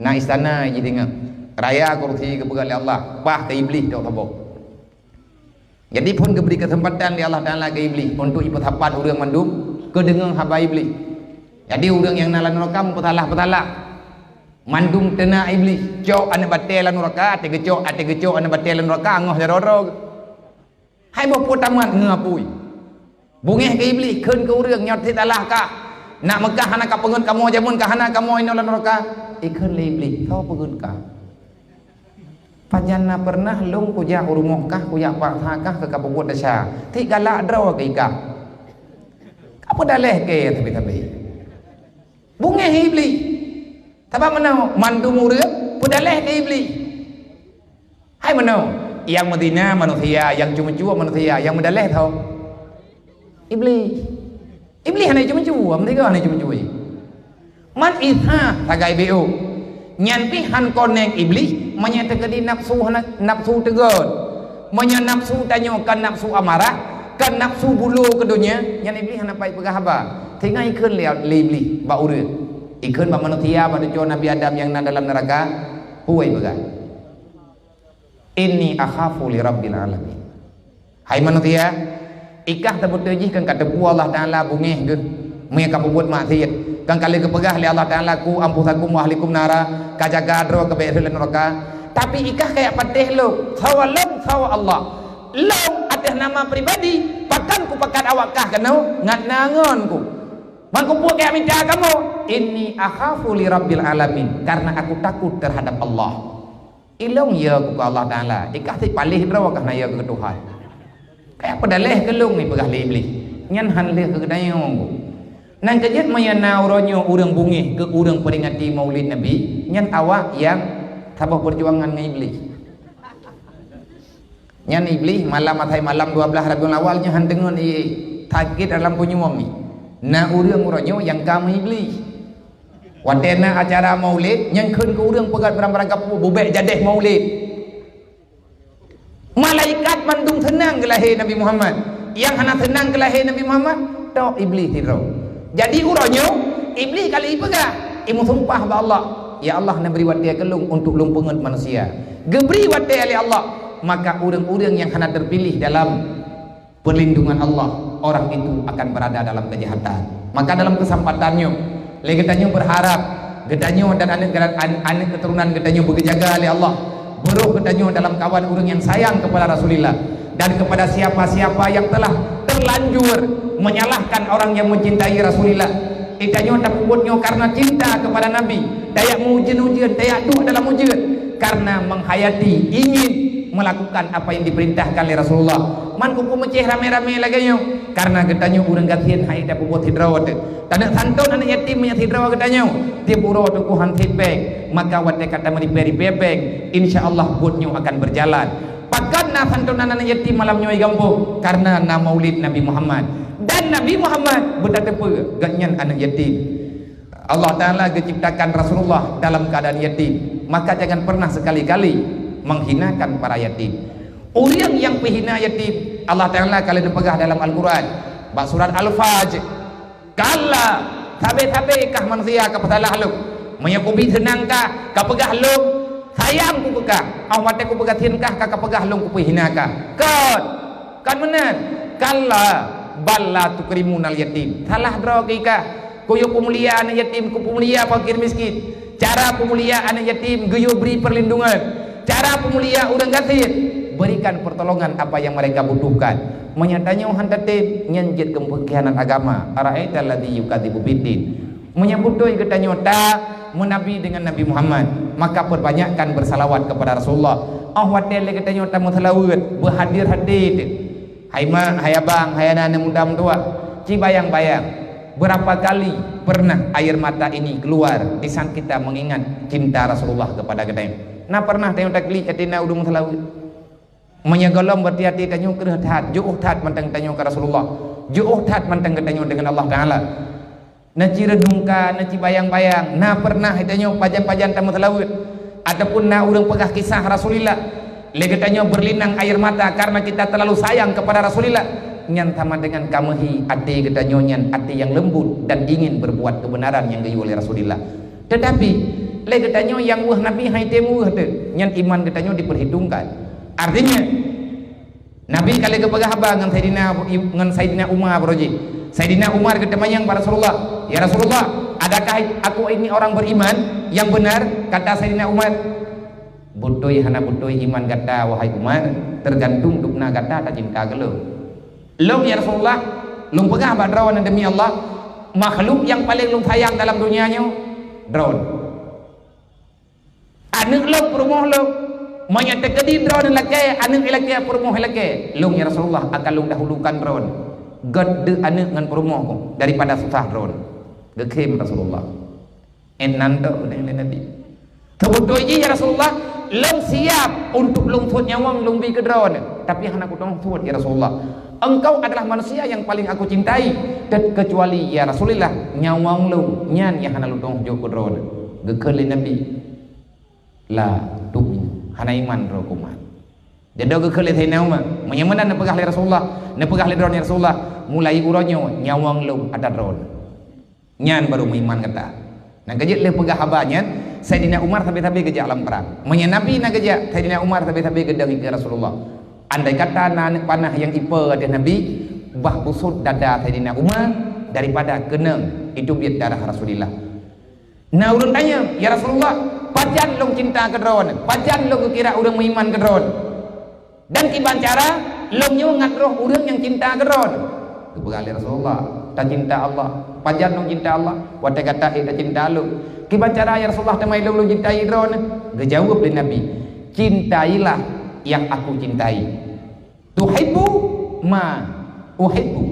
na istana ji dengar raya kursi ke pegal Allah pah ke iblis tok tabok. Jadi pun diberi kesempatan di Allah Taala ke iblis untuk ipet-hapat urang mandum ke dengar haba iblis. Jadi urang yang nalan neraka petalah mandum tena iblis cok ana batel neraka ate gecok ana batel neraka ngoh jaroro ให้บ่พูดตามมันเงือปุยบุงke iblis ขึ้นกูเรื่องยอดที่ตะลาka nak megah anak ka pengen kamu jamun ka anak kamu ino lan neraka ikun le iblis kau pengen ka Pajana pernah lung kuya urumokah kuya pathakah ke kapubut dasya ti galak draw ke ika apa daleh ke tapi bunge iblis taba menau mandu murid pudaleh ke iblis hai menau yang Madinah manusia yang cuma-cuma manusia yang mendaleh tau iblis hanya cuma-cuma mereka hanya cuma-cuma man itha tagai beo nyan pihan koneng iblis menyatakan di nafsu tegon menya nafsu tanyo kan nafsu amarah kan nafsu bulu ke dunia nyan iblis hana pai pegah haba tinggal ikun lihat iblis ba urut ikun ba manusia ba tujuan Nabi Adam yang dalam neraka huwai pegah inni akhafu li rabbil alamin hai manusia ikah tabut tejih kan kata bu Allah Taala bungeh ke me ka buat maksiat kan kali kepegah li Allah Taala ku ampusakum wa ahlikum nara kajaga dro ke beil neraka tapi ikah kayak patih lo sawalam sawa Allah lo atas nama pribadi pakan ku pakat awakah kenau ngat nangon ku man ku buat kayak minta kamu inni akhafu li rabbil alamin karena aku takut terhadap Allah ilong ya ku Allah Taala ikah ti palih dro kah ya ke Tuhan kayak pedaleh kelung ni pegah le iblis nyan han le ke dayong nan kajet mayana uronyo urang bungih ke urang peringati Maulid Nabi nyan awak yang tabah perjuangan dengan iblis nyan iblis malam atai malam 12 Rabiul Awal nya han dengon target dalam penyuam ni na urang uronyo yang kami iblis watena acara Maulid nyan keun ke urang pegat barang-barang bubek jadeh Maulid malaikat mandung tenang ke lahir Nabi Muhammad yang hana tenang ke lahir Nabi Muhammad tok iblis tidur jadi uronyo iblis kali pegah imu sumpah ba Allah ya Allah nak beri watia kelung untuk lumpungan manusia geberi watia oleh Allah maka urang-urang yang hana terpilih dalam perlindungan Allah orang itu akan berada dalam kejahatan maka dalam kesempatannya legetanyo berharap getanyo dan anak keturunan getanyo berjaga oleh Allah buruh ketanyo dalam kawan urang yang sayang kepada Rasulullah dan kepada siapa-siapa yang telah terlanjur menyalahkan orang yang mencintai Rasulullah itanyo tak buatnya karena cinta kepada Nabi dayak ujian dayak duh dalam ujian karena menghayati ingin melakukan apa yang diperintahkan oleh Rasulullah man kuku meceh rame-rame lagi nyo karena getanyo urang gatien hai tak buat hidrawat tanak santun anak yatim menyat hidrawat getanyo tiap urawat ku hantipek maka wate kata meriperi bebek insyaallah buatnya akan berjalan pakan na santun anak yatim malam nyoi gampo karena na Maulid Nabi Muhammad dan Nabi Muhammad berdatepe gatnyan anak yatim Allah Ta'ala menciptakan Rasulullah dalam keadaan yatim maka jangan pernah sekali-kali menghinakan para yatim orang yang menghina yatim Allah Ta'ala kali dipegah dalam Al-Quran bak surat Al-Fajr kala tabe-tabe kah manusia kepada haluk menyakubi senangkah kapegah lung sayang ku pegah awate ku pegah tinkah ka kapegah lung ku hinakah kan menan kala balla tukrimunal yatim salah dro ka kuyo pemulia anak yatim ku pemulia fakir miskin cara pemulia anak yatim geyo beri perlindungan cara pemulia urang gatir berikan pertolongan apa yang mereka butuhkan menyatanya hantatim nyanjit kemungkinan agama ara'aital ladzi yukadzibu biddin menyebutoi katanya tak menabi dengan Nabi Muhammad maka perbanyakkan bersalawat kepada Rasulullah watel katanya tak mutalawat berhadir-hadir hai ma hai abang hai anak muda tua cibayang-bayang berapa kali pernah air mata ini keluar di saat kita mengingat cinta Rasulullah kepada kita nah pernah tengok takli atina udung mutalawat menyegolong berhati-hati tanyo kerhat juuh tat mantang tanyo ke Rasulullah juuh tat mantang tanyo dengan Allah Taala naci redungka naci bayang-bayang na pernah tanyo pajan-pajan tamu telawut ataupun na urang pegah kisah Rasulullah lege tanyo berlinang air mata karena kita terlalu sayang kepada Rasulullah nyan sama dengan kamuhi ati getanyo nyan ati yang lembut dan ingin berbuat kebenaran yang gayu oleh Rasulullah tetapi lege tanyo yang wah Nabi hai temu tu nyan iman getanyo diperhitungkan artinya Nabi kali kepegah abang dengan Sayyidina Umar beroji Sayyidina Umar ketemayang pada Rasulullah ya Rasulullah adakah aku ini orang beriman yang benar kata Sayyidina Umar Butoi hana butoi iman gata wahai umat, tergantung dukna gata tak cinta ke lu. Lu ya Rasulullah, lu pegah ba drone demi Allah, makhluk yang paling lu sayang dalam dunianya drone. Anu lu perumoh lu menyatekedi drone lake, anu lake perumoh lake. Lu ya Rasulullah akan lu dahulukan drone. Gede anu ngan perumoh daripada susah drone. Gekem Rasulullah. Enando dengan Nabi. Kebetulan ya Rasulullah, long siap untuk lungkut nyawang lumbi ke drone. Tapi hana aku tungkut ya Rasulullah. Engkau adalah manusia yang paling aku cintai. Dan kecuali ya Rasulullah nyawang lu nyan yang hana lu tungkut ke drone. Gekeli Nabi. La tu'min hana iman ro kuman. Jadi gekeli thay nauma. Menyamana na pegah li Rasulullah, na pegah li drone ya Rasulullah. Mulai uronyo nyawang lu ada drone. Nyan baru iman kata. Nah gejek le pegah habanya Sayyidina Umar tapi gejek alam perang. Nabi na gejek Sayyidina Umar tapi gedang ke Rasulullah. Andai kata nanek panah yang ipa ada Nabi, bah busut dada Sayyidina Umar daripada geneng itu biar darah Rasulullah. Nah urun tanya, ya Rasulullah, pajan long cinta ke drone, pajan long kira urang iman ke drone. Dan kiban cara long ngat roh urang yang cinta ke drone. Kebegali Rasulullah, tak cinta Allah, pajan long cinta Allah, wate kata tak cinta lu. Kiban cara ya Rasulullah tamai lu cintai drone? Gejawab oleh Nabi, cintailah yang aku cintai. Tuhibbu ma uhibbu.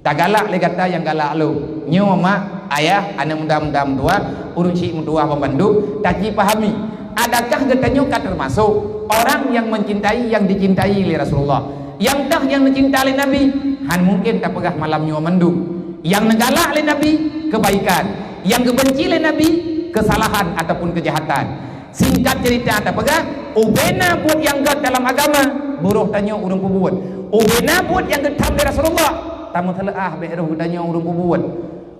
Tak galak le kata yang galak lu. Nyo mak ayah anak muda-muda tua, urun si muda pembantu, tak pahami. Adakah getanyo ka termasuk orang yang mencintai yang dicintai oleh Rasulullah? Yang dah yang mencintai Nabi, han mungkin tak pegah malam nyo mandu. Yang negalak oleh Nabi kebaikan, yang kebenci oleh Nabi kesalahan ataupun kejahatan. Singkat cerita tak pegah ubena buat yang gad dalam agama buruh tanya urang kubuat. Ubena buat yang getam dari Rasulullah tamu telaah beruh tanya urang kubuat.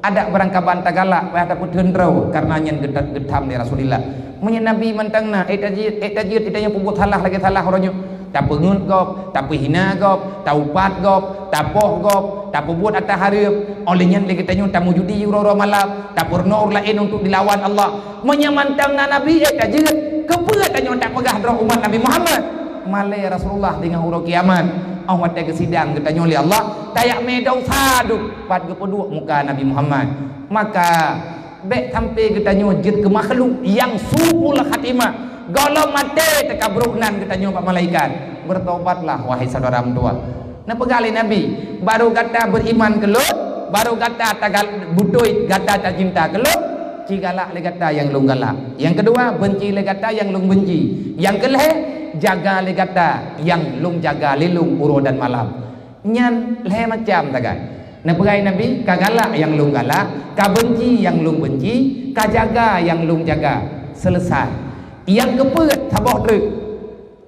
Ada barangkaban tagalak ataupun tendrau karena yang getam dari Rasulullah. Menyang Nabi mentangna etajir itanya pembuat salah lagi salah orangnya. Tak pengut gop, tak hina gop, tak upat gop, tak poh gop, tak buat atas harap. Olehnya lagi tanya tak mujudi uro malam, tak purno lain untuk dilawan Allah. Menyamantang Nabi etajir keberat tanya tak pegah roh umat Nabi Muhammad. Malai Rasulullah dengan huruf kiamat. Awat ke sidang ketanya oleh Allah, tayak medau sadu pat kepedua muka Nabi Muhammad. Maka bek sampai ketanya jid ke makhluk yang suul khatimah. Kalau mati tekabruhnan ketanya pak malaikat, bertobatlah wahai saudara tua. Nah pegali Nabi baru kata beriman kelut, baru kata tagal butoi kata tak cinta kelut, cigalak le kata yang lung galak. Yang kedua benci le kata yang lung benci. Yang kelih jaga le kata yang lung jaga lilung uro dan malam. Nyan le macam tagai. Nah pegai Nabi kagalak yang lung galak, ka benci yang lung benci, ka jaga yang lung jaga. Selesai. Yang kepet tabah truk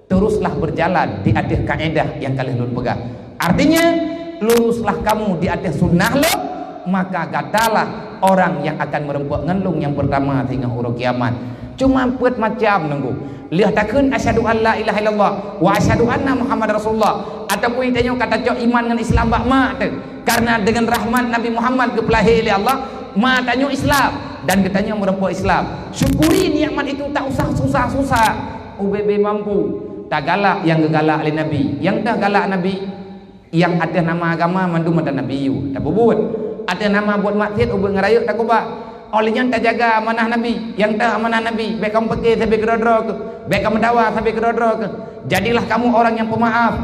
teruslah berjalan di atas kaedah yang kalian lulus pegang. Artinya luruslah kamu di atas sunnah lo, maka katalah orang yang akan merempuk ngelung yang pertama hingga huruf kiamat. Cuma pet macam nunggu lihat takun asyhadu an la ilaha illallah wa asyhadu anna Muhammad Rasulullah ataupun tanya kata cok iman dengan Islam bak mak tu. Karena dengan rahmat Nabi Muhammad kepelahi oleh Allah, ma tanya Islam dan katanya merempuk Islam. Syukuri nikmat itu, tak usah susah-susah. UBB mampu. Tak galak yang gegalak oleh Nabi. Yang tak galak Nabi yang ada nama agama mandu mata Nabi you. Tak buat. Ada nama buat maksiat ubah ngerayuk tak kubah. Olehnya tak jaga amanah Nabi. Yang tak amanah Nabi, baik kamu pergi sampai kedodro ke, baik kamu dakwah sampai kedodro ke. Jadilah kamu orang yang pemaaf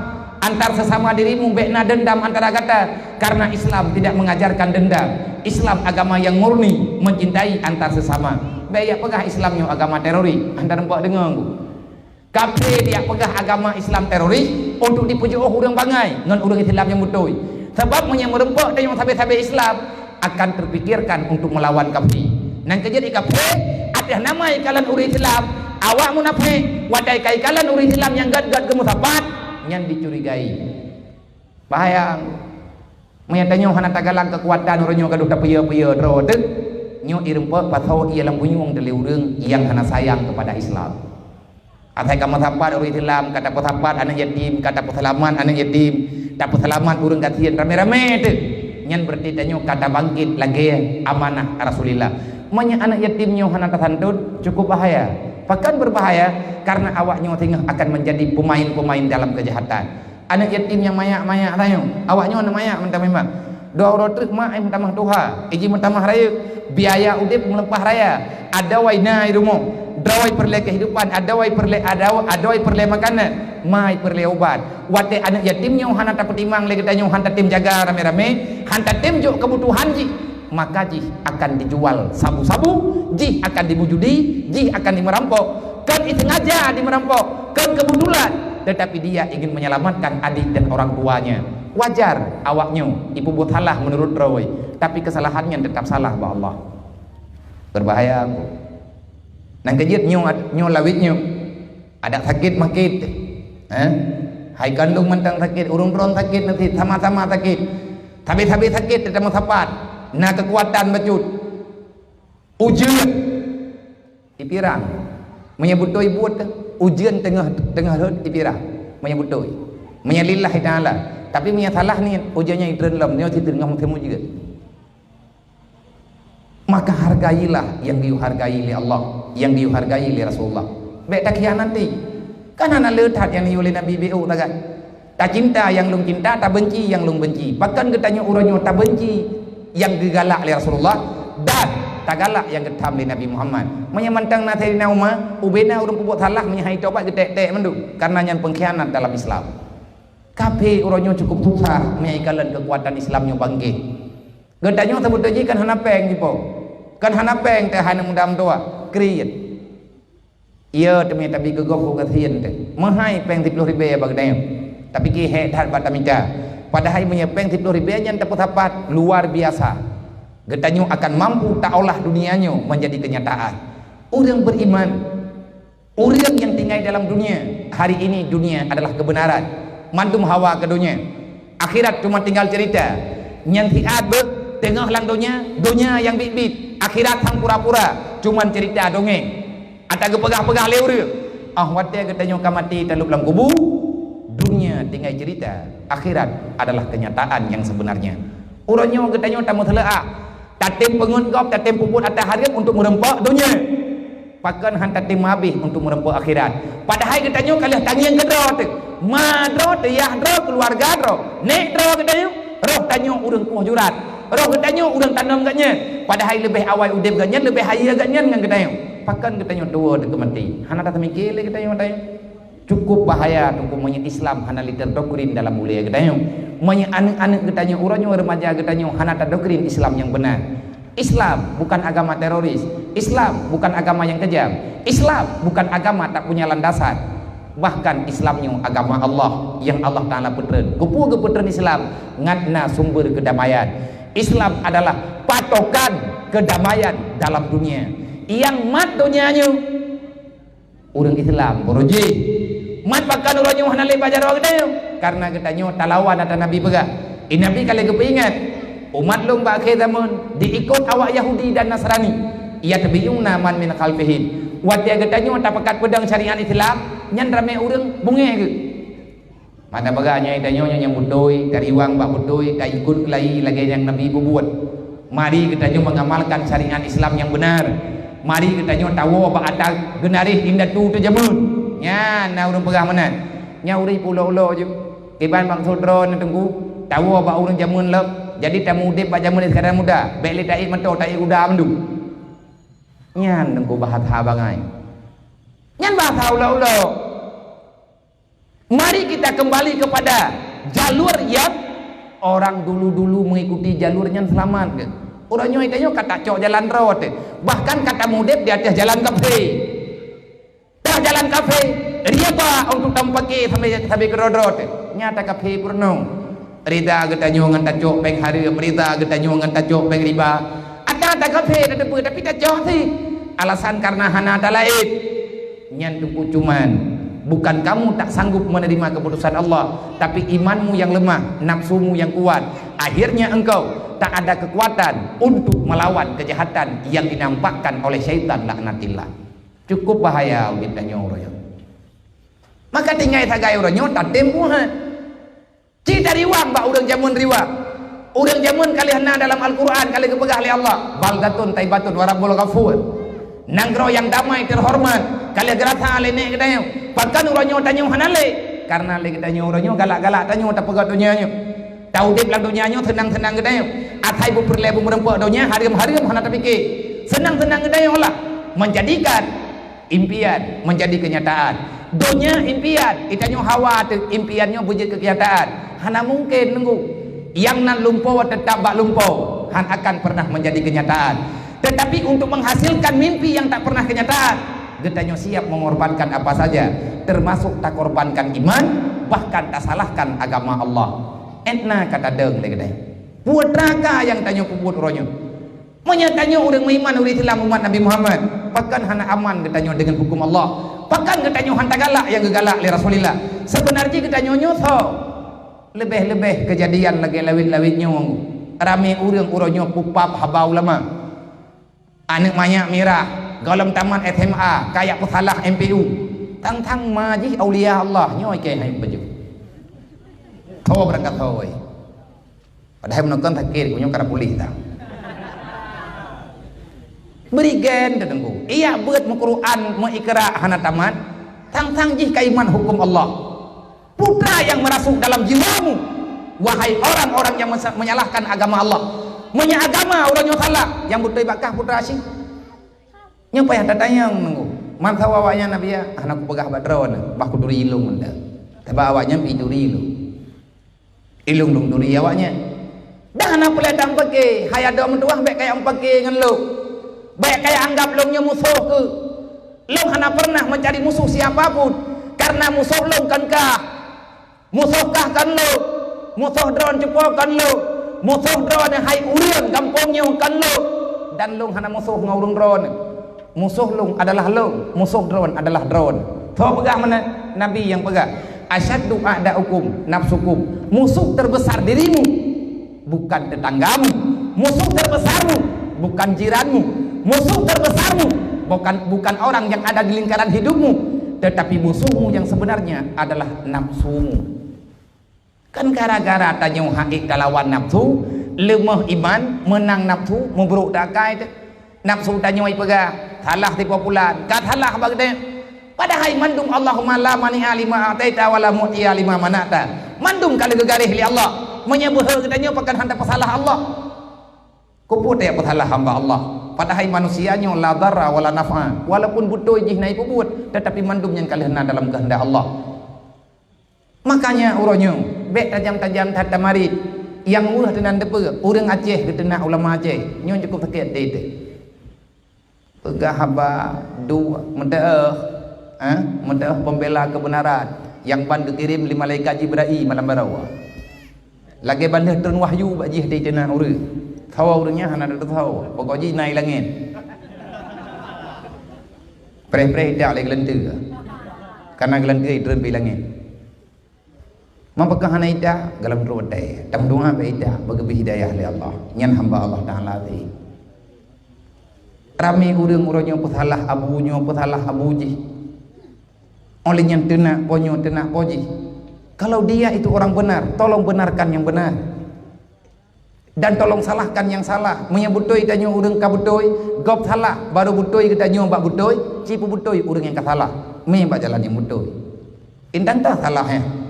antar sesama dirimu, baik na dendam antara kata. Karena Islam tidak mengajarkan dendam. Islam agama yang murni, mencintai antar sesama. Baik pegah Islamnya agama teroris, antar empat dengar aku. Kafir dia pegah agama Islam teroris untuk dipuji orang bangai dengan orang Islam yang betul. Sebab merempuk dan yang sampai Islam akan terpikirkan untuk melawan kafir. Nang kejadi kafir ada nama kalian orang Islam, awak munafik, wadai kai kalian orang Islam yang gad-gad ke musabat yang dicurigai. Bahaya. Menyatanya hana tagalang kekuatan orangnya gaduh tak paya-paya dro tu. Nyo irempa pasau ia lam bunyung dari urang yang hana sayang kepada Islam. Atai kamu sapat orang Islam kata sapat anak yatim, kata selamat anak yatim, tak selamat urang kasihan rame-rame tu. Nyan berarti tanyo kata bangkit lagi amanah Rasulullah. Manya anak yatimnya hana kasantun cukup bahaya. Bahkan berbahaya karena awaknya tengah akan menjadi pemain-pemain dalam kejahatan. Anak yatim yang mayak-mayak tanya, awaknya anak mayak mentah-memang. Dua orang truk mak mentah tuha, iji mentah raya, biaya udip melempah raya. Ada waina rumah, dawai perle kehidupan, ada wai perle makanan, mai perle obat. Wate anak yatimnya hana tak petimang lagi tanya hanta tim jaga rame-rame, hanta tim juk kebutuhan ji. Maka jih akan dijual sabu-sabu, jih akan dimujudi, jih akan dimerampok. Kan itu sengaja dimerampok, kan kebetulan, tetapi dia ingin menyelamatkan adik dan orang tuanya. Wajar awaknya ibu buat salah menurut Rawi, tapi kesalahannya tetap salah ba Allah. Berbahaya aku. Nang kejit nyo lawitnya ada sakit makit. Hai kandung mentang sakit, urung peron sakit nanti sama-sama sakit. Tapi sakit tidak mau sapat. Nah kekuatan becut ujian ipirang menyebutoi buat ujian tengah ipirang menyebutoi menyalillah ta'ala, tapi menyalah ni ujiannya itu dalam dia tidak ngomong temu juga. Maka hargailah yang dihargai oleh Allah, yang dihargai oleh Rasulullah. Baik tak nanti kan anak letat yang oleh Nabi BU tak tak cinta yang lung cinta, tak benci yang lung benci. Bahkan katanya orangnya tak benci yang digalak oleh Rasulullah dan tak galak yang getam oleh Nabi Muhammad. Menyamantang nateri nauma ubena urang pupuk salah menyahai tobat getek-tek mendu karena yang pengkhianat dalam Islam. Kape orangnya cukup susah menyaikan kekuatan Islamnya bangkit. Getanya sebut aja kan hana peng tipo. Kan hana peng teh hana mudam tua kriet. Iya demi tapi gegok kasihan teh. Mahai peng 10 ribu bagdang. Tapi ki he dat batamita. Padahal menyepeng 10 ribu yang dapat dapat luar biasa. Getanyo akan mampu tak olah dunianya menjadi kenyataan. Orang beriman, orang yang tinggal dalam dunia. Hari ini dunia adalah kebenaran. Mantum hawa ke dunia. Akhirat cuma tinggal cerita. Yang tiad ber tengah lang dunia yang bit-bit. Akhirat sang pura-pura, cuman cerita dongeng. Ada gepegah-pegah leur. Wate getanyo kamati talup lang kubu. Dunia tinggal cerita, akhirat adalah kenyataan yang sebenarnya. Urangnya getanya tamu telaa, tatim pengungkap, tatim puput atas harga untuk merempak dunia. Pakan hantar tim habis untuk merempak akhirat. Padahal getanya kalian tangi yang kedro tu, madro, tiyah dro, keluarga dro, nek dro getanya, roh tanya urang kuah jurat, roh getanya urang tanam katnya. Padahal lebih awal udip katnya, lebih haya katnya dengan getanya. Pakan getanya dua dekat mati. Hana tak mikir lagi getanya. Cukup bahaya hukumnya Islam hana liter doktrin dalam mulia getanya. Manya anak-anak getanya urangnya remaja getanya hana tak doktrin Islam yang benar. Islam bukan agama teroris. Islam bukan agama yang kejam. Islam bukan agama tak punya landasan. Bahkan Islamnya agama Allah yang Allah Ta'ala putren. Kupu keputren Islam ngatna sumber kedamaian. Islam adalah patokan kedamaian dalam dunia. Yang mat dunianya orang Islam boroji. Mat pakan orangnya hana le bajar orang dia karena katanya talawan atau Nabi pegak. Nabi kali kepingat umat long bakai zaman diikut awak Yahudi dan Nasrani. Ia tabiyuna man min khalfihim. Watia katanya tak pakat pedang syariat Islam nyan rame orang bunge ke. Mana baganya katanya yang budoi dari wang bak budoi ka ikut lagi yang Nabi buat. Mari katanya mengamalkan syariat Islam yang benar. Mari katanya tahu apa ada genarih indah tu jamun. Nya na urang pegah mana nya uri pulau-pulau je kiban bang sodro na tengku tahu apa urang jamun lep jadi tamu dip ba jamun sekarang muda beli tai mento tai udah mendu nya tengku bahat ha bangai nyan bahasa ulo-ulo. Mari kita kembali kepada jalur yang orang dulu-dulu mengikuti jalurnya selamat. Orangnya itu kata cok jalan road, bahkan kata mudip di atas jalan kafe. Jalan kafe riba untuk tampaki sampai ke rodot nyata kafe purno rida getanyo ngan tacok peng hari berita getanyo ngan tacok peng riba ada kafe ada debu tapi tacok sih alasan karena hana ada lain nyan tuku cuman bukan kamu tak sanggup menerima keputusan Allah tapi imanmu yang lemah nafsumu yang kuat akhirnya engkau tak ada kekuatan untuk melawan kejahatan yang dinampakkan oleh syaitan laknatillah. Cukup bahaya kitanya orang. Maka tinggal sagai orangnya tak tempuhan. Cita riwang bak orang jamun riwang. Orang jamun kali hana dalam Al-Quran kali kepegah oleh Allah. Baldatun taibatun wa rabbul ghafur. Nanggro yang damai terhormat kali gerata lenek kedayo pakan uronyo tanyo hanale karena le kedayo uronyo galak-galak tanyo tak pegat dunianyo tau dip lang dunianyo tenang-tenang kedayo atai bu perle bu merempok dunia harem-harem hana tapike senang-senang kedayo lah menjadikan impian menjadi kenyataan dunia impian itanyo hawa impiannya wujud ke kenyataan hana mungkin nunggu yang nan lumpau tetap bak lumpau han akan pernah menjadi kenyataan. Tetapi untuk menghasilkan mimpi yang tak pernah kenyataan, getanyo siap mengorbankan apa saja, termasuk tak korbankan iman, bahkan tak salahkan agama Allah. Entna kata deng le gedai. Buat neraka yang tanyo kubut uronyo. Menyatanyo orang beriman uri Islam umat Nabi Muhammad, bahkan hana aman getanyo dengan hukum Allah. Bahkan getanyo hanta galak yang gegalak le Rasulillah. Sebenarnya getanyo nyotho lebih-lebih kejadian lagi lawit-lawitnya rame urang uronyo pupap habau lama. Anak banyak mirah galam taman SMA kayak pesalah MPU tang-tang majih aulia Allah nyoi ke hai baju tho berangkat thoi padahal menonton takir kunyo kara pulih ta berigen tetengku iya beut mu Quran mu Iqra hana tamat tang-tang jih kaiman hukum Allah putra yang merasuk dalam jiwamu wahai orang-orang yang menyalahkan agama Allah punya agama orang yang salah yang betul bakah putra sih nyapa yang datanya nunggu mantau awaknya nabi ya anakku pegah badron bah kuduri ilung anda tapi awaknya piduri ilung dong duri awaknya dah anak peledang pakai hayat dom tuah baik kayak pakai dengan lo baik kayak anggap longnya musuh ke long hana pernah mencari musuh siapapun karena musuh long kan kah musuh kah kan lo musuh drone cepo kan lo musuh drone hai urian kampungnya kan lo dan long hana musuh ngurung drone musuh long adalah long musuh drone adalah drone tahu pegah mana nabi yang pegah asyaddu a'da'ukum nafsukum musuh terbesar dirimu bukan tetanggamu musuh terbesarmu bukan jiranmu musuh terbesarmu bukan orang yang ada di lingkaran hidupmu tetapi musuhmu yang sebenarnya adalah nafsumu. Kan gara-gara tanya haik lawan nafsu lemah iman menang nafsu memburuk dakai nafsu tanya ai pegah salah ti populan kat salah bagde padahal mandum Allahumma la mani'a lima ataita wala mu'tiya lima manata mandum kalau gegarih li Allah menyebut katanya pakan handa pesalah Allah kuput ya pesalah hamba Allah padahal manusianya la darra wala naf'a walaupun butuh jih naik puput tetapi mandum yang kalihna dalam kehendak Allah. Makanya uronyo bek tajam-tajam tata marit yang ulah tenan depe urang Aceh ketena ulama Aceh nyon cukup sakit tete pegah haba dua mendeeh pembela kebenaran yang ban dikirim 5 malaikat Jibril malam barawa lagi bandeh turun wahyu bajih tete na urang tahu urangnya hana ada tahu pokoknya naik langit preh-preh dak lagi lentir karena gelentir turun bi langit mampakah hana ida galam rodai tam doa be ida bagi hidayah li Allah nyan hamba Allah taala ti rame urang-urangnya pesalah abunya pesalah abuji oleh nyan tenak poji kalau dia itu orang benar tolong benarkan yang benar dan tolong salahkan yang salah menyebutoi tanya urang ka butoi gop salah baru butoi kita nyo bak butoi cipu butoi urang yang ka salah me bak jalan yang butoi indang tah salahnya.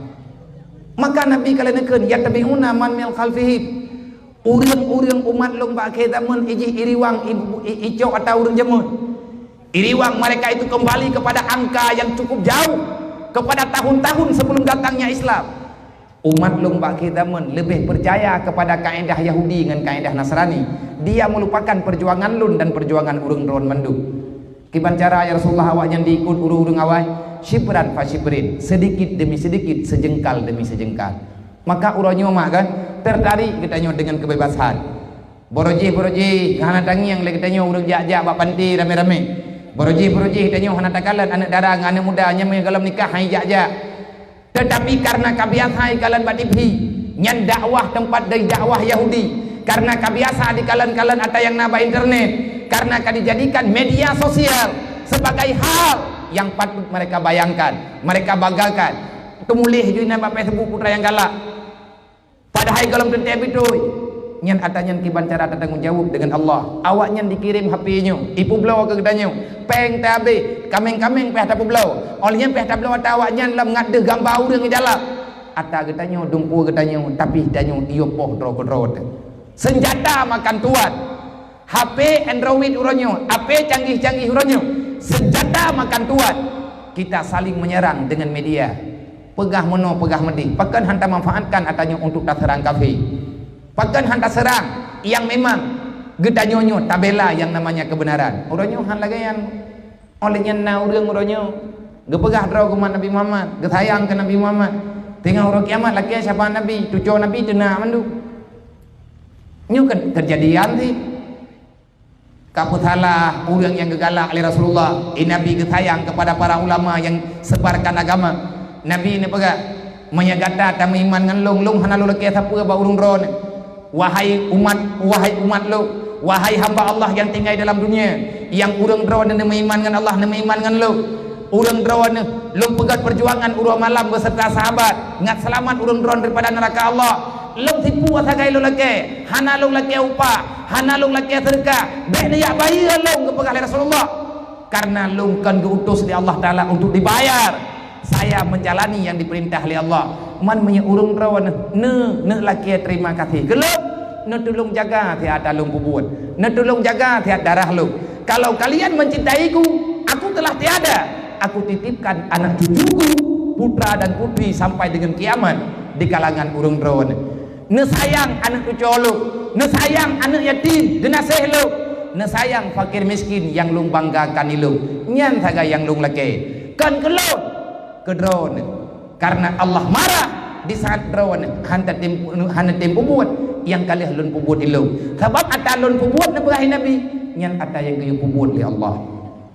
Maka Nabi kalian nekeun ya tabiuna man mil khalfihim urang-urang umat long bak kita mun iji iriwang ico atau urang jemun iriwang mereka itu kembali kepada angka yang cukup jauh kepada tahun-tahun sebelum datangnya Islam umat long bak kita mun lebih percaya kepada kaedah Yahudi dengan kaedah Nasrani dia melupakan perjuangan lun dan perjuangan urang ron mandu kiban cara ya Rasulullah awak yang diikut urang awak syibran fa syibrin sedikit demi sedikit sejengkal demi sejengkal maka uronyo mak kan tertarik kita dengan kebebasan boroji hana tangi yang lagi tanyo urang jak-jak bak panti rame-rame boroji tanyo hana takalan anak darang anak muda nyame galam nikah hai jak-jak tetapi karena kabiasa kalan bak TV nyan dakwah tempat dari dakwah Yahudi karena kabiasa di kalan-kalan ada yang naba internet karena dijadikan media sosial sebagai hal yang patut mereka bayangkan, mereka banggakan. Tumulih juga nama Facebook putra yang galak. Padahal kalau tentang itu, nyan atanyan kiban cara tanggung jawab dengan Allah. Awak nyan dikirim HP-nyo, ipu belau ke gedanyo, peng tabe, kameng-kameng peh tapu belau. Olehnya peh tapu belau awak nyan lam ngade gambar urang jalan. Ata gedanyo dungku gedanyo, tapi danyo iyo poh dro-dro. Senjata makan tuan. HP Android uronyo, HP canggih-canggih uronyo, senjata makan tuan. Kita saling menyerang dengan media. Pegah mono, pegah medih. Pakan hantar manfaatkan atanyo untuk tak serang kafir. Pakan hantar serang yang memang gedanyonyo tabela yang namanya kebenaran. Uronyo han lagayan olehnya na urang uronyo. Gepegah draw ke Nabi Muhammad, gesayang ke Nabi Muhammad. Tengah orang kiamat laki siapa Nabi, cucu Nabi dena mandu. Nyu kejadian sih. Kaputalah orang yang gegalak oleh Rasulullah. Nabi gesayang kepada para ulama yang sebarkan agama. Nabi ni pegak menyagata tamu iman ngan long hana lu laki siapa ba urung ron. Wahai umat lu, wahai hamba Allah yang tinggal dalam dunia, yang urang ron dan iman ngan Allah, iman ngan lu. Urang ron lu pegat perjuangan urang malam beserta sahabat, ngat selamat urang ron daripada neraka Allah. Lu tipu asagai lu laki, hana lu laki upah, hana lu laki sedekah. Bek dia bayar lu ke pegah Rasulullah. Karena lu kan diutus di Allah Taala untuk dibayar. Saya menjalani yang diperintah oleh Allah. Man punya urung rawan ne laki terima kasih. Kelop ne tolong jaga tiada lu bubut. Ne tolong jaga tiada darah lu. Kalau kalian mencintaiku, aku telah tiada. Aku titipkan anak cucuku, putra dan putri sampai dengan kiamat di kalangan urung rawan. Ne sayang anak cucu lu, ne sayang anak yatim, jenazah lu, ne sayang fakir miskin yang lu banggakan lu. Nyan saga yang lu laki. Kan kelop ke drone karena Allah marah di saat drone hanta tempo buat yang kali halun pubut ilu sebab ata halun pubut Nabi nyan ata yang kayu pubut li Allah.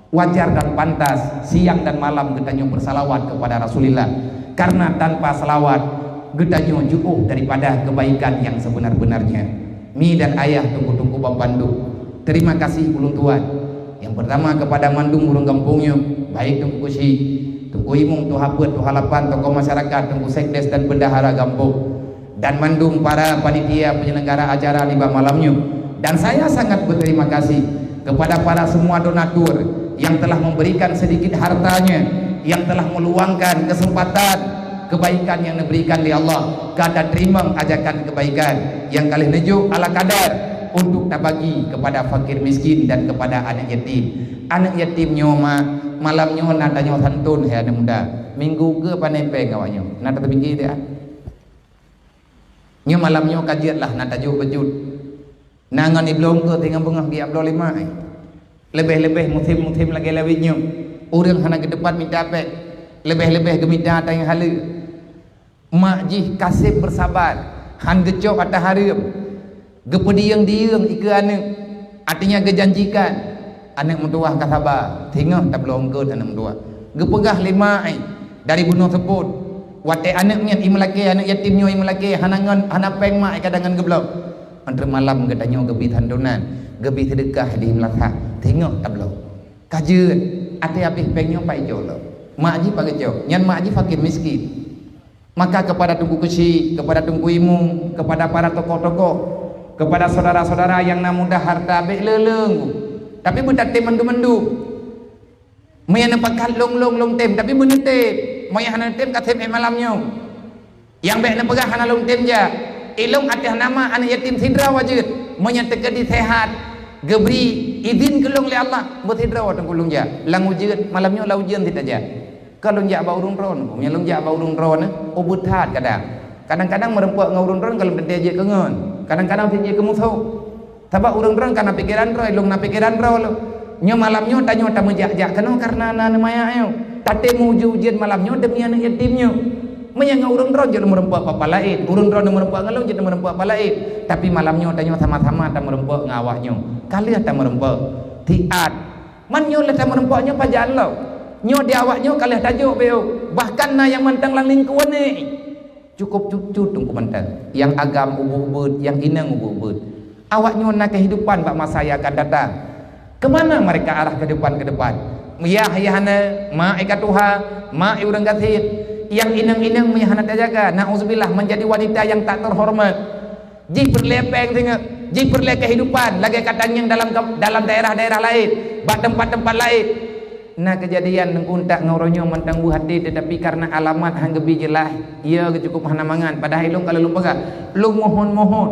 Wajar dan pantas siang dan malam getanyo bersalawat kepada Rasulullah, karena tanpa salawat getanyo jauh daripada kebaikan yang sebenar-benarnya. Mi dan ayah tunggu-tunggu Bambandu, terima kasih ulun tuan. Yang pertama kepada mandung urang kampungnya, baik tunggu kusi, tunggu imung, tu haput, tu halapan, tokoh masyarakat, tunggu sekdes dan bendahara kampung, dan mandung para panitia penyelenggara acara liba malamnya. Dan saya sangat berterima kasih kepada para semua donatur yang telah memberikan sedikit hartanya, yang telah meluangkan kesempatan kebaikan yang diberikan oleh Allah. Kada terima ajakan kebaikan yang kali nejuk ala kadar untuk tak bagi kepada fakir miskin dan kepada anak yatim. Anak yatim nyoma malam nyo nada nyo santun he ada muda minggu ke pandai peng awaknya nada terpikir dia nyo malam nyo kajian lah nada jo bejut nangan ni belum ke tinggal bengah dia belum lima lebih musim lagi lewat nyo orang hana ke depan minta apa lebih gemita tanya halu mak jih kasih bersabar han gecok atau harum gepediang diang ikan artinya gejanjikan anak mentua kasabar tengah tak belum ke anak mentua gepegah lima dari bunuh sebut wate anaknya imelaki anak yatimnya imelaki hanangan anak peng mak kadangan geblok antara malam gedanyo gebi tandunan gebi sedekah di melasa tengah tak belum kajian ate habis pengnya pai jolo mak ji pakai jauh nyan mak ji fakir miskin. Maka kepada tunggu kusi, kepada tunggu imung, kepada para tokoh-tokoh, kepada saudara-saudara yang namudah harta bek leleng tapi berdatang mendu-mendu maya nepakat long tem tapi menetep maya hana tem katem malamnya yang bek nepegah hana long tem ja ilong atih nama anak yatim sidra wajib maya tekadi sehat gebri izin kelong le Allah bersidra watang kulung ja lang ujian malamnya la ujian tidak ja kalau ja ba urung ron maya long ja ba urung ron obut hat kadang-kadang merempuk ngurung ron kalau berdeje kengen kadang-kadang siji kemusuh sebab urang ron karena pikiran roh long na pikiran roh lo nyo malamnyo tanyo tamu jak keno karena na maya ayo tate muju ujian malamnyo demi anak yatimnyo menya urang ron jadi merempuk apa lain urang ron merempuk ngalong jadi merempuk apa lain tapi malamnyo tanyo sama-sama ta merempuk ngawaknyo kali ta merempuk tiat man nyo le ta merempuknyo pajan lo nyo di awaknyo kali tajuk beo bahkan na yang mantang lang lingkuan ni cukup cucu tunggu mantang yang agam ubud yang inang ubud awaknya nak kehidupan bak masa yang akan datang. Kemana mereka arah ke depan? Ya ayahana, ma ikatuha, ma urang gathit, yang inang-inang meyahana terjaga. Nauzubillah menjadi wanita yang tak terhormat. Ji perlepeng tengok, ji perle kehidupan lagi katanya dalam daerah-daerah lain, bak tempat-tempat lain. Nah kejadian nengkun tak ngoronyo mentang bu hati, tetapi karena alamat hang gebi jelas, ia cukup hana mangan. Padahal long kalau long pegah, long mohon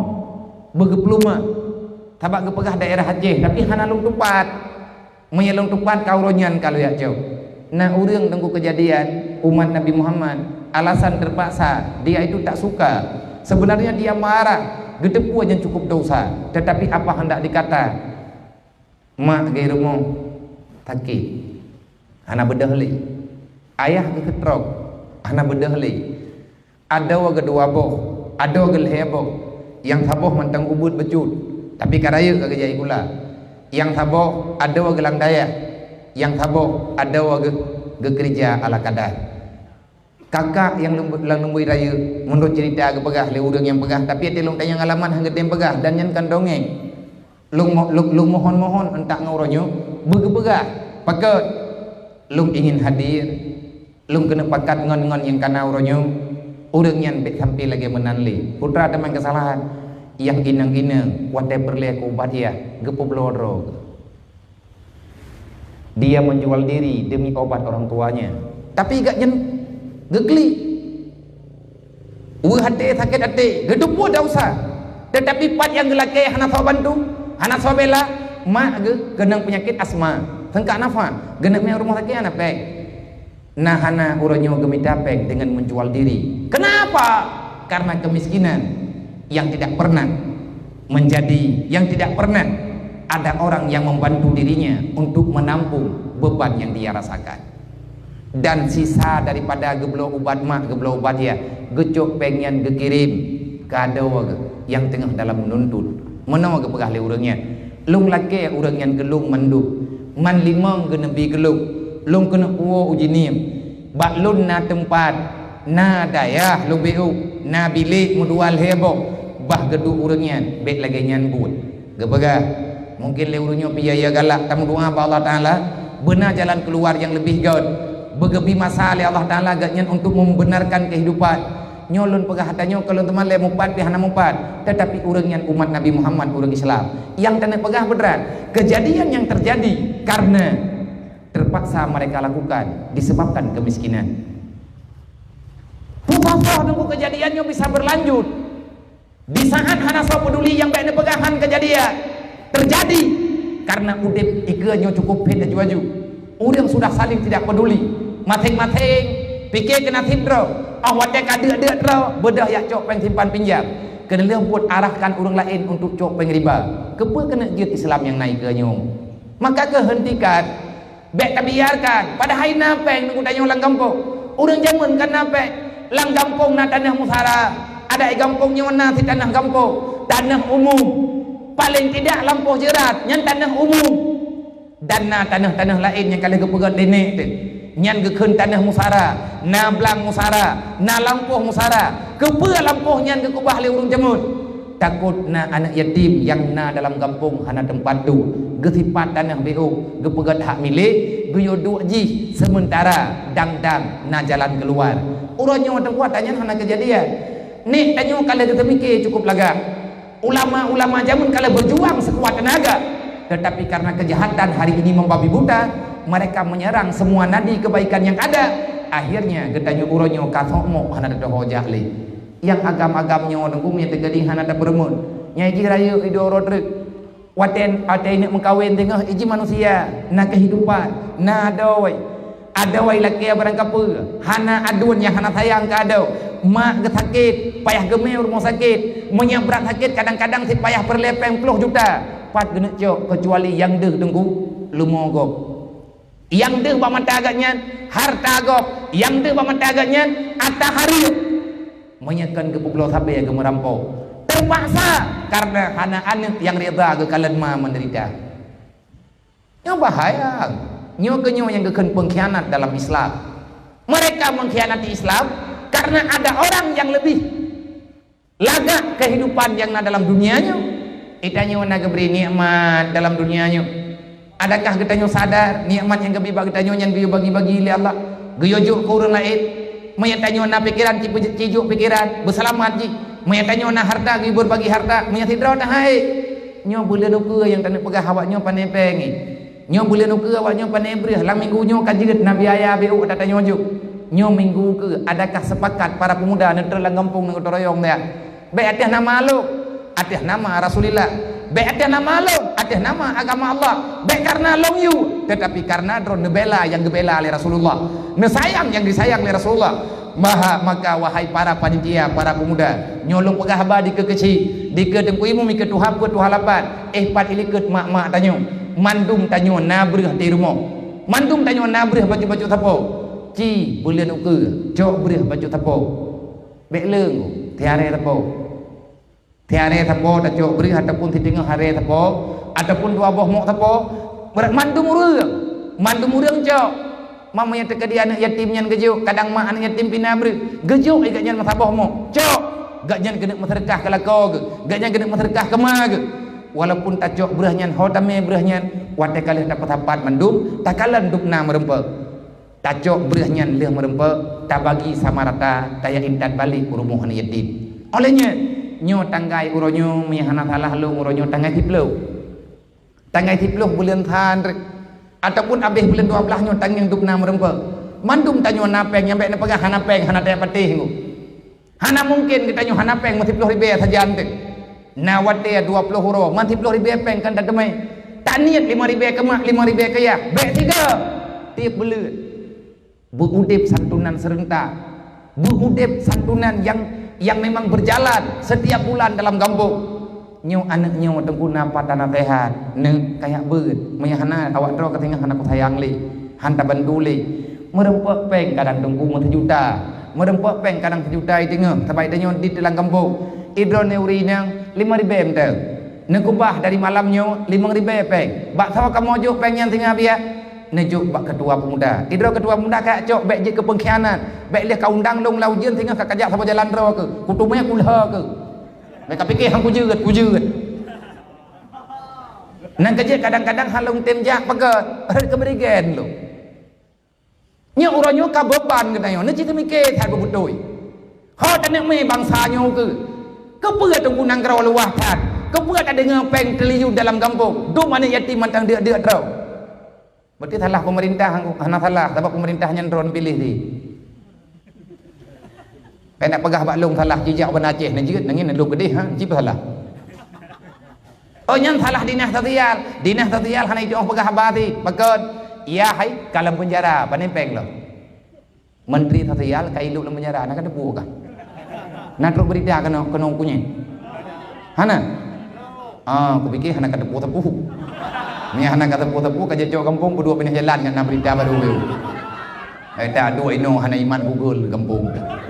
bergepluma, tabak gepegah daerah Aceh, tapi hana long tempat, menyelong tempat kauronyan kalau ya jauh. Nah urang tengku kejadian umat Nabi Muhammad, alasan terpaksa dia itu tak suka. Sebenarnya dia marah, gedepu aja cukup dosa, tetapi apa hendak dikata? Mak gay rumah takik. Ana bedahli ayah ke ketrok ana bedahli ada wa kedua boh ada gel heboh yang saboh mentang ubud becut tapi karaya ke gejai gula yang saboh ada wa gelang daya yang saboh ada wa ge kerja ala kadar kakak yang lembui raya menurut cerita ke pegah le udang yang pegah tapi ate long tanya ngalaman hang gedem pegah dan nyan kan dongeng lung mohon entak ngauronyo begepegah paket lung ingin hadir, lung kena pakat ngon yang kana uronyo, urang yang sampai lagi menanli. Putra teman kesalahan, yang inang wadah perlek ubat dia, gepobloro. Dia menjual diri demi obat orang tuanya, tapi gak gegli. Hati sakit hati, gedupu dausa. Tetapi pat yang gelake hana bantu, hana bela, mak genang penyakit asma. Tengkak nafa, genap yang rumah sakit anak pek. Nah hana uronyo gemita pek dengan menjual diri. Kenapa? Karena kemiskinan yang tidak pernah menjadi, yang tidak pernah ada orang yang membantu dirinya untuk menampung beban yang dia rasakan. Dan sisa daripada geblo ubat mak, geblo ubat dia, gecok pengen gekirim kado yang tengah dalam menuntut. Mana ke pegah le urangnya? Lung laki urang yang gelung menduk. Man limang kena bi gelung, lung kena uo ujinim, bak lun na tempat, na dayah lu beu, na bilik mudual heboh, bah gedu urangnya, bek lagi nyan buat, gepegah, mungkin le urangnya biaya galak, tamu doa ba Allah Taala, benar jalan keluar yang lebih gaud, begebi masa le Allah Taala gaknya untuk membenarkan kehidupan. Nyolon pegah hatanya kalau teman le mupat pihana mupat, tetapi urang yang umat Nabi Muhammad urang Islam yang tanah pegah beneran kejadian yang terjadi karena terpaksa mereka lakukan disebabkan kemiskinan. Pupasoh nunggu kejadiannya bisa berlanjut di saat hana so peduli yang baik pegahan kejadian terjadi karena udip ikanya cukup beda juaju urang sudah saling tidak peduli masing-masing pikir kena hidro awatnya kada tro bedah yak cok peng simpan pinjam kena buat arahkan orang lain untuk cok peng riba kepa kena jut Islam yang naik ke nyong maka kehentikan bek biarkan pada hari napeng nunggu tanya ulang kampung orang jaman kan napeng lang kampung na tanah musara ada kampungnya mana si tanah kampung tanah umum paling tidak lampu jerat yang tanah umum dan tanah-tanah lain yang kalian kepegat nenek tu nyan gekun tanah musara na blang musara na lampuh musara kepa lampuh nyan ke kubah le urang jamun takut na anak yatim yang na dalam kampung hana tempat tu gesipat tanah beu gepegat hak milik geyodu ji sementara dang na jalan keluar urangnya tempat tanya hana kejadian ni tanya kalau kita mikir cukup laga ulama-ulama jamun kalau berjuang sekuat tenaga tetapi karena kejahatan hari ini membabi buta mereka menyerang semua nadi kebaikan yang ada akhirnya getanya uronyo kasokmo hana ada hojah li yang agam-agamnya nunggu yang terjadi hana ada bermun nyai raya idoro truk waten ini mengkawin tengah iji manusia na kehidupan na adawai laki barang kapur hana adun yang hana sayang ke adau mak sakit payah gemel rumah sakit menyabrak sakit kadang-kadang si payah perlepeng 10 juta pat genek cok kecuali yang deh tunggu lumogok yang deh ba mata agaknya harta gok yang deh ba mata agaknya atta hari menyekan ke pulau sampai ke merampok terpaksa karena hana anak yang reda ke kalian ma menderita yang bahaya nyo yang keken pengkhianat dalam Islam mereka mengkhianati Islam karena ada orang yang lebih lagak kehidupan yang na dalam dunianya itanya wana geberi nikmat dalam dunianya. Adakah kita sadar nikmat yang gebi bagi tanyo yang geyo bagi-bagi oleh Allah geyo juk ke urang lain menyatanya na pikiran cijuk pikiran berselamat ji Maya tanya nak harta gibur bagi harta, maya tidra dah hai. Nyo boleh nuka yang tak nak pegah awak nyo pandai pengi. Nyo boleh nuka awak nyo pandai breh. Lang minggu nyo kajirat Nabi ayah BU tak tanya nyo. Nyo minggu ke adakah sepakat para pemuda neutral lang kampung nang royong dia. Baik atas nama lu, atas nama Rasulullah. Baik atas nama lu, atas nama agama Allah. Baik karena long you, tetapi karena drone nebela yang gebela oleh Rasulullah. Nesayang yang disayang oleh Rasulullah. Maka wahai para panitia, para pemuda, nyolong pegah haba di kekecil, di ke tengkuimu mi ke tuhap ke tuhalapan, pat ilikut mak-mak tanyo, mandum tanyo nabrih di rumah, mandum tanyo nabrih baju-baju tapo, ci bulan uke, jok brih baju tapo, beleng, tiare tapo, tak jok brih ataupun tidingah hare tapo, ataupun dua boh mok tapo, berat mandum urang jok. Mamanya terkadi anak yatim yang gejuk, kadang mak anak yatim pina beri gejuk ai gaknya masabah mo cok gaknya kena maserkah kelako ke gaknya kena maserkah kema ke walaupun tak cok berahnya hodame berahnya wate kali dapat hapat mendum tak kalan dukna merempe tak cok berahnya leh merempe tak bagi sama rata daya indat balik rumah anak yatim olehnya nyo tanggai uronyo mihana salah lu uronyo tanggai tiplo bulan than ataupun habis bulan 12 nyo tang yang dukna merempe mandum tanyo napeng nyampe na pegah hanapeng hana taya patih ngo hana mungkin kita nyo hanapeng mati 10 ribu saja ante na wate 20 huro mati 10 ribu peng kan tak demai tak niat 5 ribu kemak 5 ribu kaya bek 3 tiap bulan berudip santunan serentak berudip santunan yang memang berjalan setiap bulan dalam kampung nyo anak nyo tengku nampak tanah sehat ne kayak beut meyahana awak tro ketingah anak sayang li hanta banduli merempek peng kadang tengku 1 juta merempek peng kadang 1 juta itengah sampai dia di dalam kampung idron neuri nang 5 ribu ente ne kubah dari malamnya 5 ribu peng bak tahu kamu juk peng yang tinggal biar nejuk bak ketua pemuda idro ketua pemuda kak cok bek je ke pengkhianat bek leh kau undang long laujian tinggal kak kajak sama jalan ro ke kutumnya kulha ke mereka fikir hang kujeut nang kerja kadang-kadang halung temjak pakai hari keberigen lo nya uranyo ka beban kedayo ne cita mikir tak bebutoi ha tak nak mai bangsa nyo ke peur tunggu nang kerau luah tan ke peur ada ngepeng triliun dalam kampung do mana yatim mantang dia trau berarti salah pemerintah hang salah sebab pemerintahnya drone pilih di nak pegah baklung salah jejak ben Aceh nan jeut nangin lu gede ha cip salah oh yang salah dinah sosial hana itu orang pegah abadi pakon iya hai kalam penjara panempeng lo menteri sosial kai lu dalam penjara nak ada buah kah nak terus berita kena punya hana aku fikir hana kata tepu ni hana kata tepu kerja cok kampung berdua pindah jalan dengan berita baru tak dua ino hana iman Google kampung dah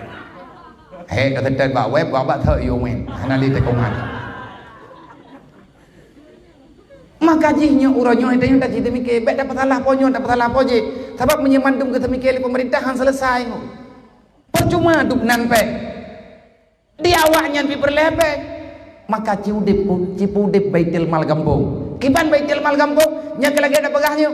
terdekat bak web bak thợ yêu men hana li tekongan maka jihnya uronyo itu yang tak cerita mikir baik dapat salah ponyo dapat salah poje sebab menyemandung ke mikir pemerintahan selesai percuma duk nan pe dia awaknya pi perlepek maka cipudip baitul mal kampung kiban baitul mal kampung nya lagi ada pegahnya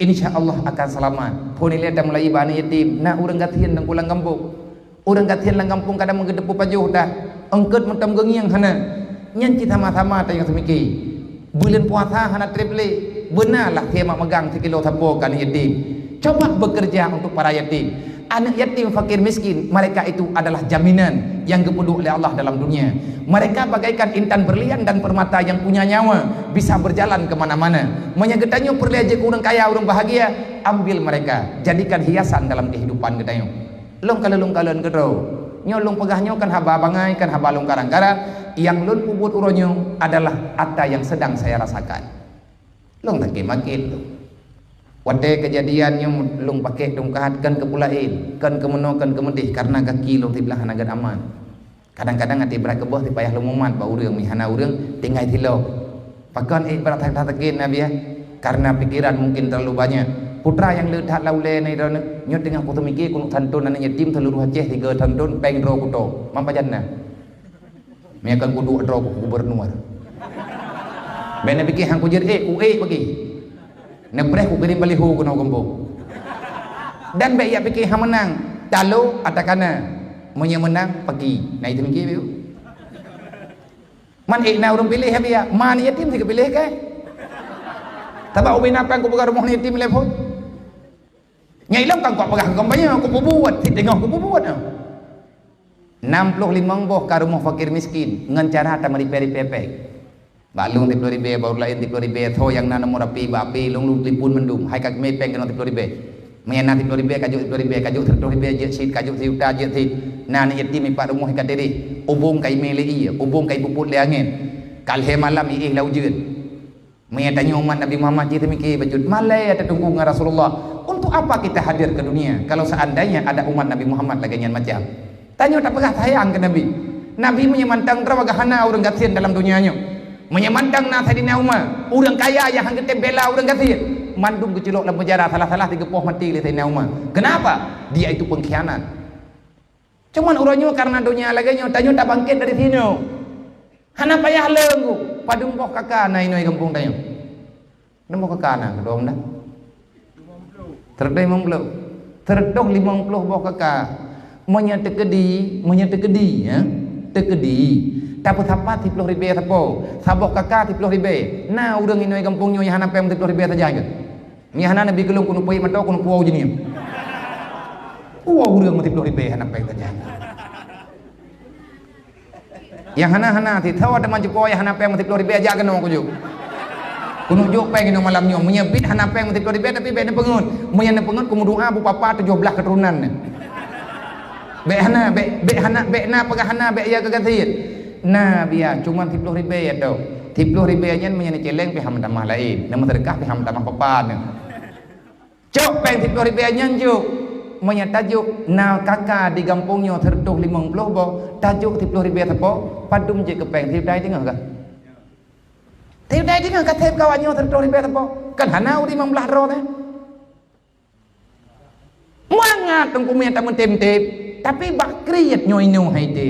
insyaallah akan selamat pun ile dah mulai bani yatim nak urang gatian nang pulang kampung orang gatian lang kampung kadang menggedepu pajuh dah engket mentam gengiang hana nyanci sama-sama tayang semiki bulan puasa hana triple benarlah dia mak megang sekilo sapo kan yatim coba bekerja untuk para yatim anak yatim fakir miskin mereka itu adalah jaminan yang dipeduli oleh Allah dalam dunia mereka bagaikan intan berlian dan permata yang punya nyawa bisa berjalan kemana-mana menyegetanyo perliaje orang kaya orang bahagia ambil mereka jadikan hiasan dalam kehidupan gedayo long kalun kedro nyolong pegahnya kan haba bangai kan haba long karang-kara yang lun pubut uronyo adalah ada yang sedang saya rasakan long tak makin lo wate kejadiannya long pakai dongkat kan kepulain kan kemenokan kemedih karena kaki long tibelah nagan aman kadang-kadang ati berat kebah ti payah lumuman ba urang mihana urang tinggai tilo pakon berat tak-takin nabi ya karena pikiran mungkin terlalu banyak putra yang lehat laule ni ron nyot dengan putu mikir kunuk tantun anak yatim seluruh Aceh 3 tantun peng ro kuto mampa janna mi akan kudu ro gubernur bena pikir hang kujer bagi nebreh ku kirim baliho kuno kampung dan baik ya pikir hang menang dalu atakana menang pergi nah itu mikir Man na urang pilih ha biya. Man yatim sih kepilih ke. Tabak ubin apa aku pegang rumah yatim lepot. Nyai lam kan kau pegang kampanye aku buat, tengok aku buat. 65 boh ka rumah fakir miskin ngan cara ta mari peri pepek. Balung 10 ribe baru lain 10 ribe tho yang nana murapi bapi lung lipun mendum hai kak mepeng kena 10 ribe. Mena 10 ribe kajuk 10 ribe kajuk 10 ribe je sit kajuk siuta je sit. Nana yatim ipak rumah ka diri. Ubung kai mele iya, ubung kai puput le angin. Kalhe malam ih lau jeun. Maya tanya umat Nabi Muhammad je temiki bajut malai ada tunggu dengan Rasulullah. Untuk apa kita hadir ke dunia kalau seandainya ada umat Nabi Muhammad lagi yang macam? Tanya tak pernah sayang ke Nabi. Nabi menyemantang terawagahana orang gatian dalam dunianya. Menyemantang na Saidina Umar, orang kaya yang hang bela orang gatian. Mandum kecelok dalam penjara salah-salah digepoh mati oleh Saidina Umar. Kenapa? Dia itu pengkhianat. Cuman orangnya karena dunia laganya tanya tak bangkit dari sini. Hana payah lenggu. Padung boh kakak na inoi kampung tanya. Nemu kakak na kedom dah. Terdai 50. Terdok 50 boh kakak. Menyetekedi ya, tekedi. Tapi apa 10 ribu tapo, sabok kakak 10 ribu. Nah, urang inoi kampungnya yang hana pem 10 ribu saja ke. Nya hana nabi gelung kuno poi mato kuno puau jenim. Urang 10 ribu hana pem saja. Yang hana ti tahu ada manju poi hana pem 10 ribu aja keno kuju. Kuno jok peng ino malamnya menyebit hana pem 10 ribu tapi beda pengun. Menyana pengun kumu doa bu papa 17 keturunan. Behana pegahana be ya kagatin. Nah biar cuma 10 ribu ya tau. 10 ribu aja menyana celeng pe ham tamah lain. Nama terkah pe ham tamah papan. Cok peng 10 ribu aja juk. Menyana tajuk na kakak di kampungnya tertuh 50 boh. Tajuk 10 ribu tapo. Padum je ke peng 10 dai tengah kah? 10 dai tengah kah tep kawannya tertuh ribu tapo. Kan hana 15 ro teh. Mangat tengku menyana tamun tem-tem. Tapi bak kriat nyoy-nyoy hai de.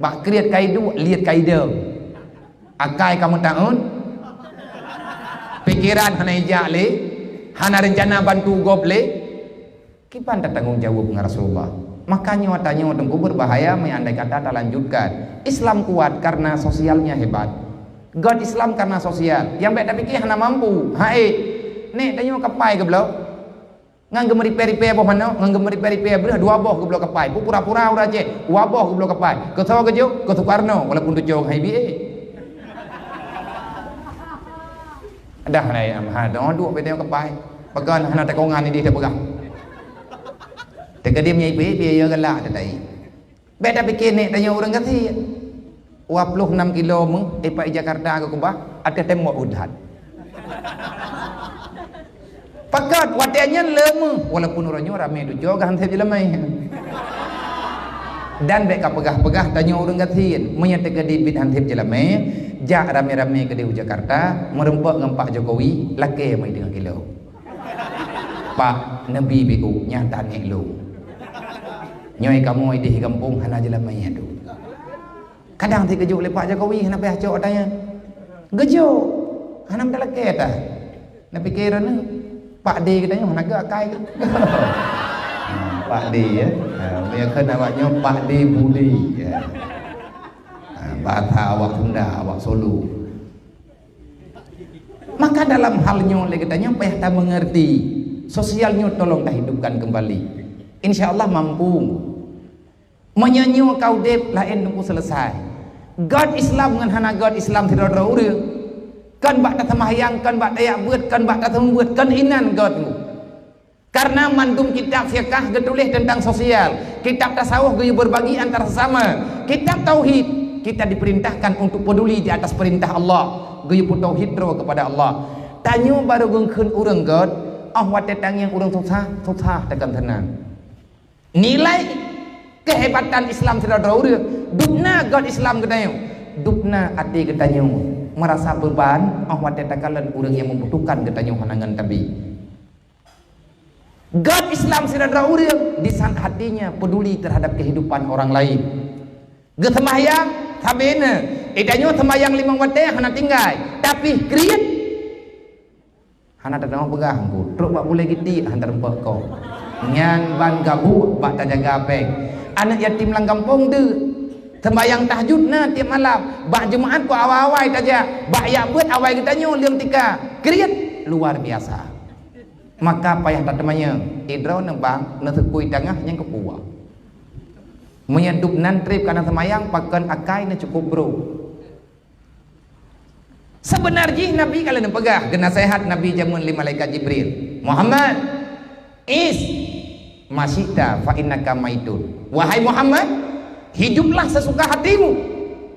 Bak kriat kai du liat kai de. Akai kamu taun. Pikiran hana ijak le, hana rencana bantu goble. Kipan tak tanggung jawab dengan Rasulullah. Makanya tanya tengku berbahaya andai kata tak lanjutkan. Islam kuat karena sosialnya hebat. God Islam karena sosial. Yang baik tak fikir hana mampu. Hai. Nek tanya kapai ke belau? Nganggem meri-peri-peri boh mana? Nganggem meri-peri-peri berah 2 boh ke blok kapai. Pura-pura ora je. 2 boh ke blok kapai. Kau tahu ke jo? Kau tukarno walaupun tu jauh hai bi. Dah nai amha dah duk pe tengok kapai. Pagan hana takongan ni dia pegang. Tengah dia menyai pe ya galak dah dai. Beda fikir nek tanya orang kati. 26 kilo meng Pak Jakarta ke Kubah ada tembok udat. Pakat watiannya lemu walaupun orangnya ramai tu juga hantep jelamai. Dan beka pegah-pegah tanya orang gatin menyatakan ke dibit hantep jelamai jak rame-rame ke di Jakarta merempak dengan Pak Jokowi laki mai dengan kilo. Pak Nabi BU nyata nek lu. Nyoi kamu di kampung hana jelamai tu. Kadang ti kejuk oleh Pak Jokowi hana payah cok tanya. Gejuk hana dak laki ta. Na pikiran Pak D katanya mana ke akai ke? Pak D ya. Dia kan awaknya Pak D Budi ya. Bahasa awak Sunda, awak Solo. Maka dalam halnya oleh katanya payah tak mengerti. Sosialnya tolong dah hidupkan kembali. Insya-Allah mampu. Menyanyi kau dep lain tunggu selesai. God Islam dengan hana God Islam tidak ada kan bak tak semahyang, kan bak dayak buat, kan bak tak buat, kan inan godmu. Karena mandum kitab fiqh getulis tentang sosial, kitab tasawuf gaya berbagi antara sesama, kitab tauhid kita diperintahkan untuk peduli di atas perintah Allah, gaya pun tauhid kepada Allah. Tanya baru gengkeun urang god, watetang yang urang susah tekan tenang. Nilai kehebatan Islam tidak ada urang, dupna god Islam katanya, dupna ati katanya. Merasa beban, watetakan orang yang membutuhkan katanya hanangan tabi. God Islam sidadra urang di sang hatinya peduli terhadap kehidupan orang lain. Getemayang sabena, idanyo temayang 5 waktu hana tinggal, tapi kriat hana tak mau pegang bu, terus bak boleh giti hantar rempah kau. Nyan ban gabu bak tak jaga peng. Anak yatim lang kampung de. sembahyang tahajud na tiap malam, bak Jumaat ku awal-awal saja, bak ya buat awal kita nyo liang tika kriat luar biasa. Maka payah tak temanya idro nembang nesepui tengah yang kepuah menyedup nantrip karena semayang pakan akai na cukup bro. Sebenarnya Nabi kalau pegah kena sehat Nabi jamun lima malaikat Jibril, Muhammad is masyita fa innaka maitun. Wahai Muhammad, hiduplah sesuka hatimu.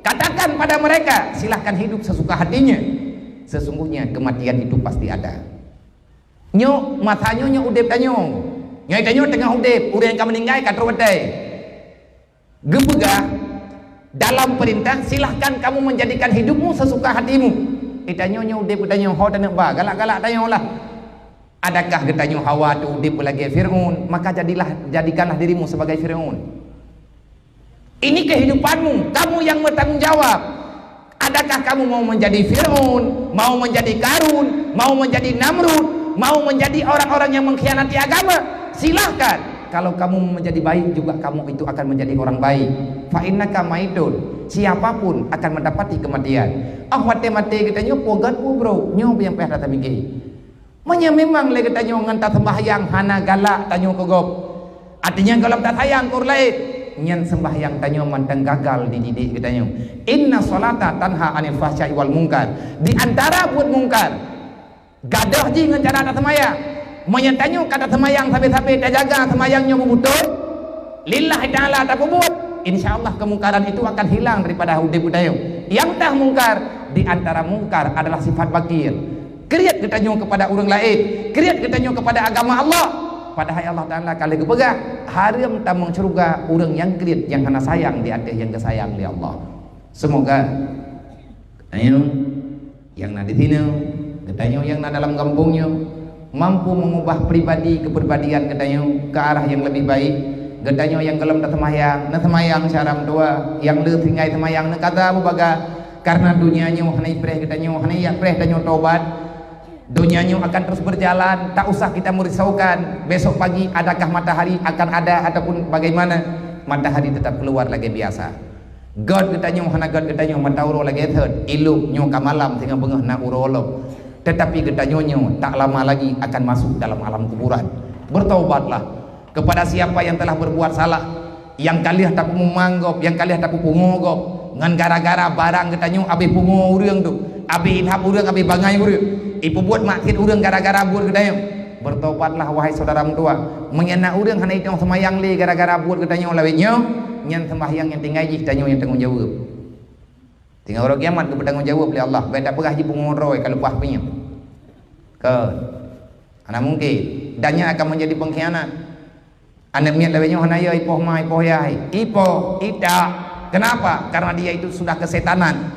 Katakan pada mereka, silahkan hidup sesuka hatinya. Sesungguhnya kematian itu pasti ada. Nyo matanya nyo udep tanyo. Nyo tanyo tengah udep, urang yang meninggal kat rotai. Gebegah dalam perintah silahkan kamu menjadikan hidupmu sesuka hatimu. Itanyo nyo udep tanyo ho tanyo ba galak-galak tanyo lah. Adakah getanyo Hawa tu udep lagi Firaun, maka jadikanlah dirimu sebagai Firaun. Ini kehidupanmu, kamu yang bertanggung jawab. Adakah kamu mau menjadi Firaun, mau menjadi Karun, mau menjadi Namrud, mau menjadi orang-orang yang mengkhianati agama? Silahkan. Kalau kamu menjadi baik juga kamu itu akan menjadi orang baik. Fa innaka maitun. Siapapun akan mendapati kematian. Mati kita nyo pogat bro, nyo yang payah datang mikir. Manya memang le kita nyo nganta sembahyang hana galak tanyo kogop. Artinya kalau tak sayang kur lain. Nyan sembahyang tanyo mantang gagal dididik kita nyo. Inna salata tanha anil fahsya'i wal munkar. Di antara buat mungkar gadah ji ngan cara tak sembahyang. Menyantanyo kata semayang sampai-sampai tak jaga semayangnya betul lillahi ta'ala tak buat, insyaallah kemungkaran itu akan hilang daripada hidup kita. Yang tak mungkar di antara mungkar adalah sifat bakir, kriat kita nyo kepada orang lain, kriat kita nyo kepada agama Allah. Padahal Allah Ta'ala kali kepegah haram tamang surga orang yang kriat yang hana sayang di atas yang kesayang di Allah. Semoga ayo yang na di sini kita yang na dalam kampungnya mampu mengubah pribadi kepribadian katanya ke arah yang lebih baik. Katanya yang kelem tak semayang syaram tua yang le tinggai semayang nak kata baga karena dunianya hanai preh katanya hanai ya preh katanya tobat. Dunianya akan terus berjalan, tak usah kita merisaukan besok pagi adakah matahari akan ada ataupun bagaimana. Matahari tetap keluar lagi biasa. God katanya hana God katanya matauro lagi third iluk nyo ka malam tinggal bengah na urolo. Tetapi gedanyonyo tak lama lagi akan masuk dalam alam kuburan. Bertaubatlah kepada siapa yang telah berbuat salah, yang kalian tak memanggop, yang kalian tak pungogop ngan gara-gara barang gedanyo abi pungo urang tu, abi hap urang, abi bangai urang, ipu buat maksiat urang gara-gara buat gedanyo. Bertaubatlah wahai saudara tua, menyana urang hana itu semayang li gara-gara buat gedanyo lawetnyo, nyan sembahyang yang tinggal ji gedanyo yang tanggung jawab. Tinggal orang kiamat ke bertanggung jawab oleh Allah. Beda perah ji pengoroi kalau puas punya. Ke ana mungkin dannya akan menjadi pengkhianat. Anak miat lawenya hanaya ipoh mai ipoh yai. Ipoh ita. Kenapa? Karena dia itu sudah kesetanan.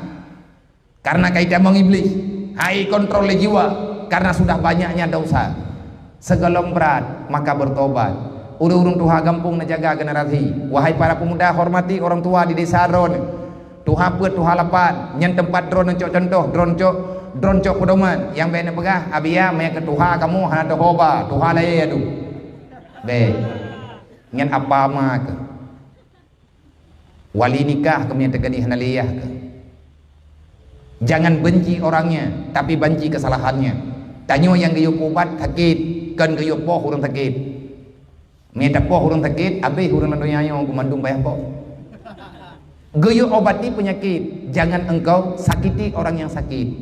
Karena kaidah mengiblis. Hai kontrol jiwa karena sudah banyaknya dosa. Segelom berat maka bertobat. Urung-urung tuha gampung menjaga generasi. Wahai para pemuda, hormati orang tua di desa Ron. Tuha put tuha lapan nyen tempat drone cok contoh drone cok pedoman yang bena pegah abia maya ke tuha kamu hana tohoba tuha lae adu be nyen apa ma ke wali nikah kemudian terjadi hana liyah ke. Jangan benci orangnya tapi benci kesalahannya. Tanyo yang geyo kubat sakit kan geyo poh urang sakit meta poh urang sakit abe urang landonya yo gumandung bayah poh. Geyo obati penyakit, jangan engkau sakiti orang yang sakit.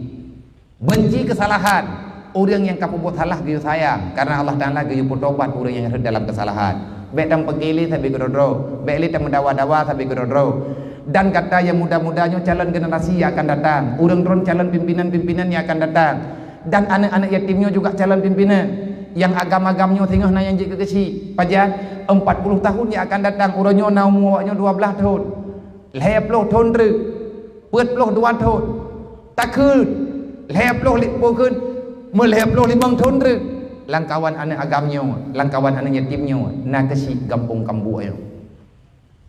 Benci kesalahan, orang yang kamu buat salah geyo sayang, karena Allah Ta'ala geyo bertobat orang yang dalam kesalahan. Bek tam pegili tapi gerodro, bek li tam dawa-dawa tapi gerodro. Dan kata yang muda-mudanya calon generasi yang akan datang, orang dron calon pimpinan-pimpinan yang akan datang, dan anak-anak yatimnya juga calon pimpinan. Yang agam-agamnya tinggal na yang jika kesi, pajan 40 tahun yang akan datang, orangnya naumuaknya 12 tahun. Leploh tahun ru, puluh 2 tahun, tak kun, leploh lipo kun, meleploh 5 tahun ru. Langkawan anak agamnya, langkawan anak yatimnya, nak kesi kampung kambuaya.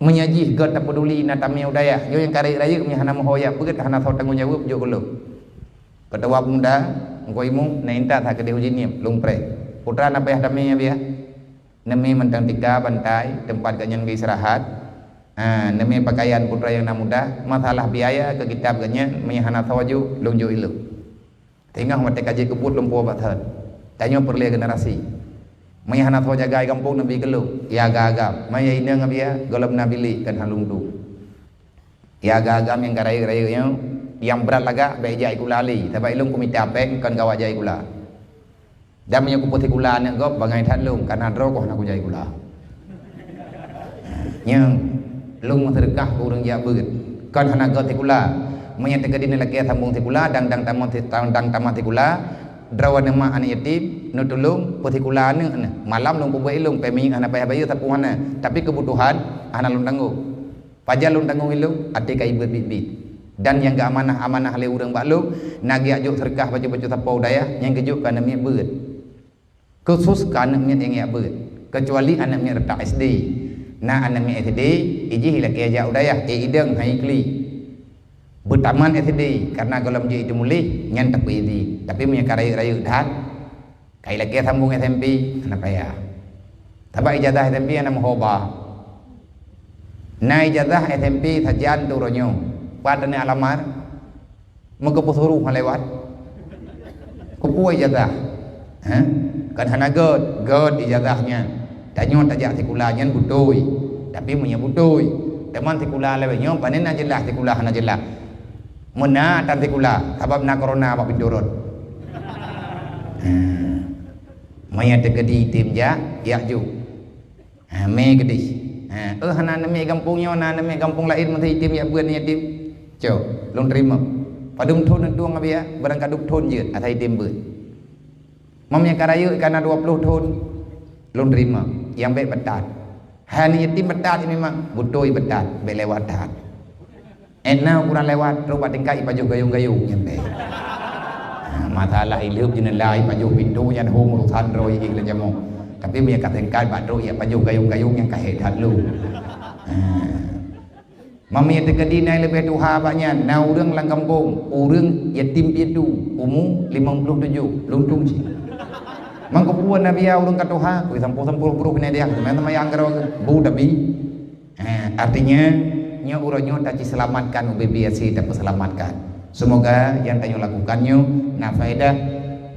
Menyajih god tak peduli natamnya udaya, yo yang kari raya punya hana mohoya, begitu hana tahu tanggung jawab jo gelo. Ketua pemuda, engkau imu, na inta tak kede ujinim, lumpre. Putra napa ya damnya biya, nami mentang 3 bantai tempat kanyan istirahat. Demi pakaian putra yang muda, masalah biaya ke kitab ganyan menyahana tawaju lungju ilu. Tinggal mati kaji kebut lumpuh bathan. Tanya perli generasi. Menyahana tawaja gai kampung nabi gelu. Ya agam, maya ina ngabia golab nabili kan halung tu. Ya agam yang garai-garai yang berat laga baik jai kulali. Tapi ilung kumita peng kan gawa jai kula. Dan punya kuput gula ni gop bangai tan lung karena dro ko nak jai gula. Yang lung sedekah ku urang ja beut. Kan hana got gula. Menyang tegadi ni lagi sambung gula dang tamat gula. Drawan nama anak yatim nu tulung putih gula ni malam lung pubai lung pemi hana payah bayu tapuhana. Tapi kebutuhan hana lung tanggung. Pajal lung tanggung ilung ate kai berbit-bit. Dan yang ga amanah le urang baklung nagi ajuk sedekah baju-baju tapau daya yang kejuk kan mi beut. Khusus kan anak yang ia ber, kecuali anak yang retak SD. Nah anak yang SD, iji lagi aja udaya, ideng hai kli. Bertaman SD karena kalau menjadi itu mulih nyantak ini. Tapi punya rayu dah, kai lagi sambung SMP, kenapa ya? Tapi ijazah SMP anak hoba. Nah ijazah SMP sajian turonyo, pada ni alamar, mengkepusuruh melewat, kepu ijazah. Kan hana god ijazahnya tanyo tajak sekulahnya butoi tapi punya butoi teman sekolah lewatnya panen jelas sekolah hana jelas mena tan sekolah sebab na corona apa pindurut maya tegedi tim ja ya ju me gedi hana name kampungnya na name kampung lain menteri tim ya buat ni tim jo lung terima padum thon tuang abia barang kaduk thon je atai tim beut mamnya karayu karena 20 tahun belum terima yang baik betat. Hani yatim betat memang butoi betat baik lewat tat. Enau kurang lewat roba tingkai baju gayung-gayung yang baik. Masalah hidup jenelai baju pintu yang hong urusan roi iklan jamu. Tapi punya kata tingkai batu ya baju gayung-gayung yang kahit halu. Mami tegadi nai lebih tuha banyak. Na urang lang kampung, urang yatim piatu umur 57 luntung sih. Mangkupuan Nabi ya urang katuha, kui sampul buru kena dia, teman-teman yang kerau bu dabi. Artinya nya uranyo taci selamatkan UBBSI dapat selamatkan. Semoga yang tanyo lakukannya na faedah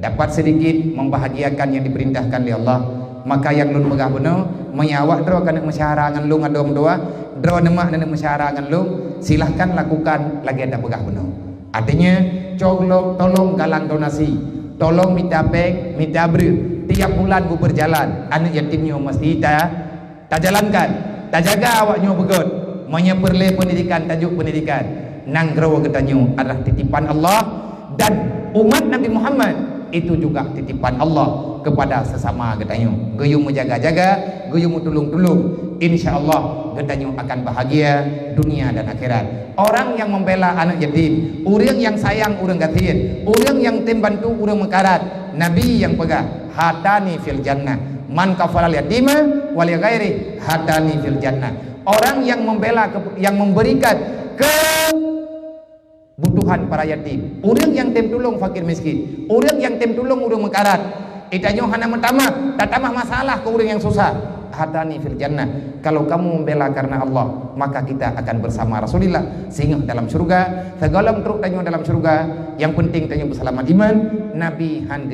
dapat sedikit membahagiakan yang diperintahkan oleh Allah. Maka yang lun megah beno menyawak dro kana musyawarah ngan lung adom doa, dro nemak dan musyawarah ngan lung, silahkan lakukan lagi ada megah beno. Artinya tolong galang donasi. Tolong minta peng, minta beri. Tiap bulan bu berjalan, anak yatimnya mesti tak jalankan, tak jaga awaknya begot. Manya perle pendidikan, tajuk pendidikan. Nanggrawa getanyo adalah titipan Allah dan umat Nabi Muhammad itu juga titipan Allah kepada sesama getanyo. Gayung menjaga-jaga, gayung tolong-tolong. InsyaAllah getanyo akan bahagia dunia dan akhirat. Orang yang membela anak yatim, orang yang sayang orang gatin, orang yang tim bantu orang mekarat, Nabi yang pegang hatani fil jannah, man kafalal yatima wal ghairi hatani fil jannah. Orang yang membela, yang memberikan kebutuhan para yatim, orang yang tim tolong fakir miskin, orang yang tim tolong orang mekarat, itanyo hana mentamah, tak tamah masalah ke orang yang susah. Hatani fil jannah. Kalau kamu membela karena Allah, maka kita akan bersama Rasulullah sehingga dalam surga. Segala truk tanyo dalam surga. Yang penting tanyo berselamat iman. Nabi han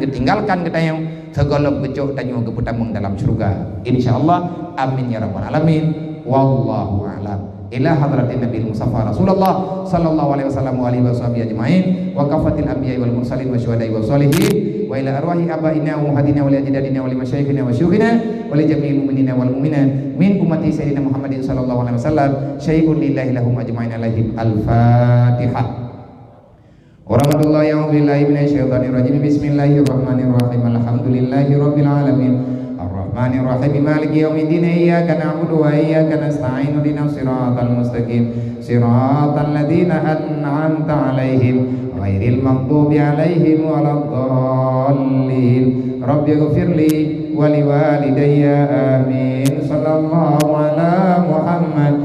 tinggalkan tanyo. Segala becok tanyo keputamung dalam surga. Insyaallah. Amin ya rabbal alamin. Wallahu a'lam. Ila hadratin Nabi Mustafa Rasulullah sallallahu alaihi wasallam wa alihi washabihi ajmain wa kafatil anbiya'i wal mursalin wa syuhada'i was solihin wa ila arwahi abaina wa hadina wa ajdadina wa limasyayikhina wa syuyukhina wa li jami'il mu'minina wal mu'minat min ummati sayyidina Muhammadin sallallahu alaihi wasallam syai'un lillahi lahum ajmain alaihim al-fatihah. Warahmatullahi wabarakatuh. Bismillahirrahmanirrahim. Alhamdulillahi rabbil alamin. Ar-Rahmanir-Rahim Maliki yaumiddin iyyaka na'budu wa iyyaka nasta'in ihdinas siratal mustaqim siratal ladzina an'amta 'alaihim ghairil maghdubi 'alaihim waladdallin. Rabbighfirli wa liwalidayya amin. Sallallahu ala Muhammad.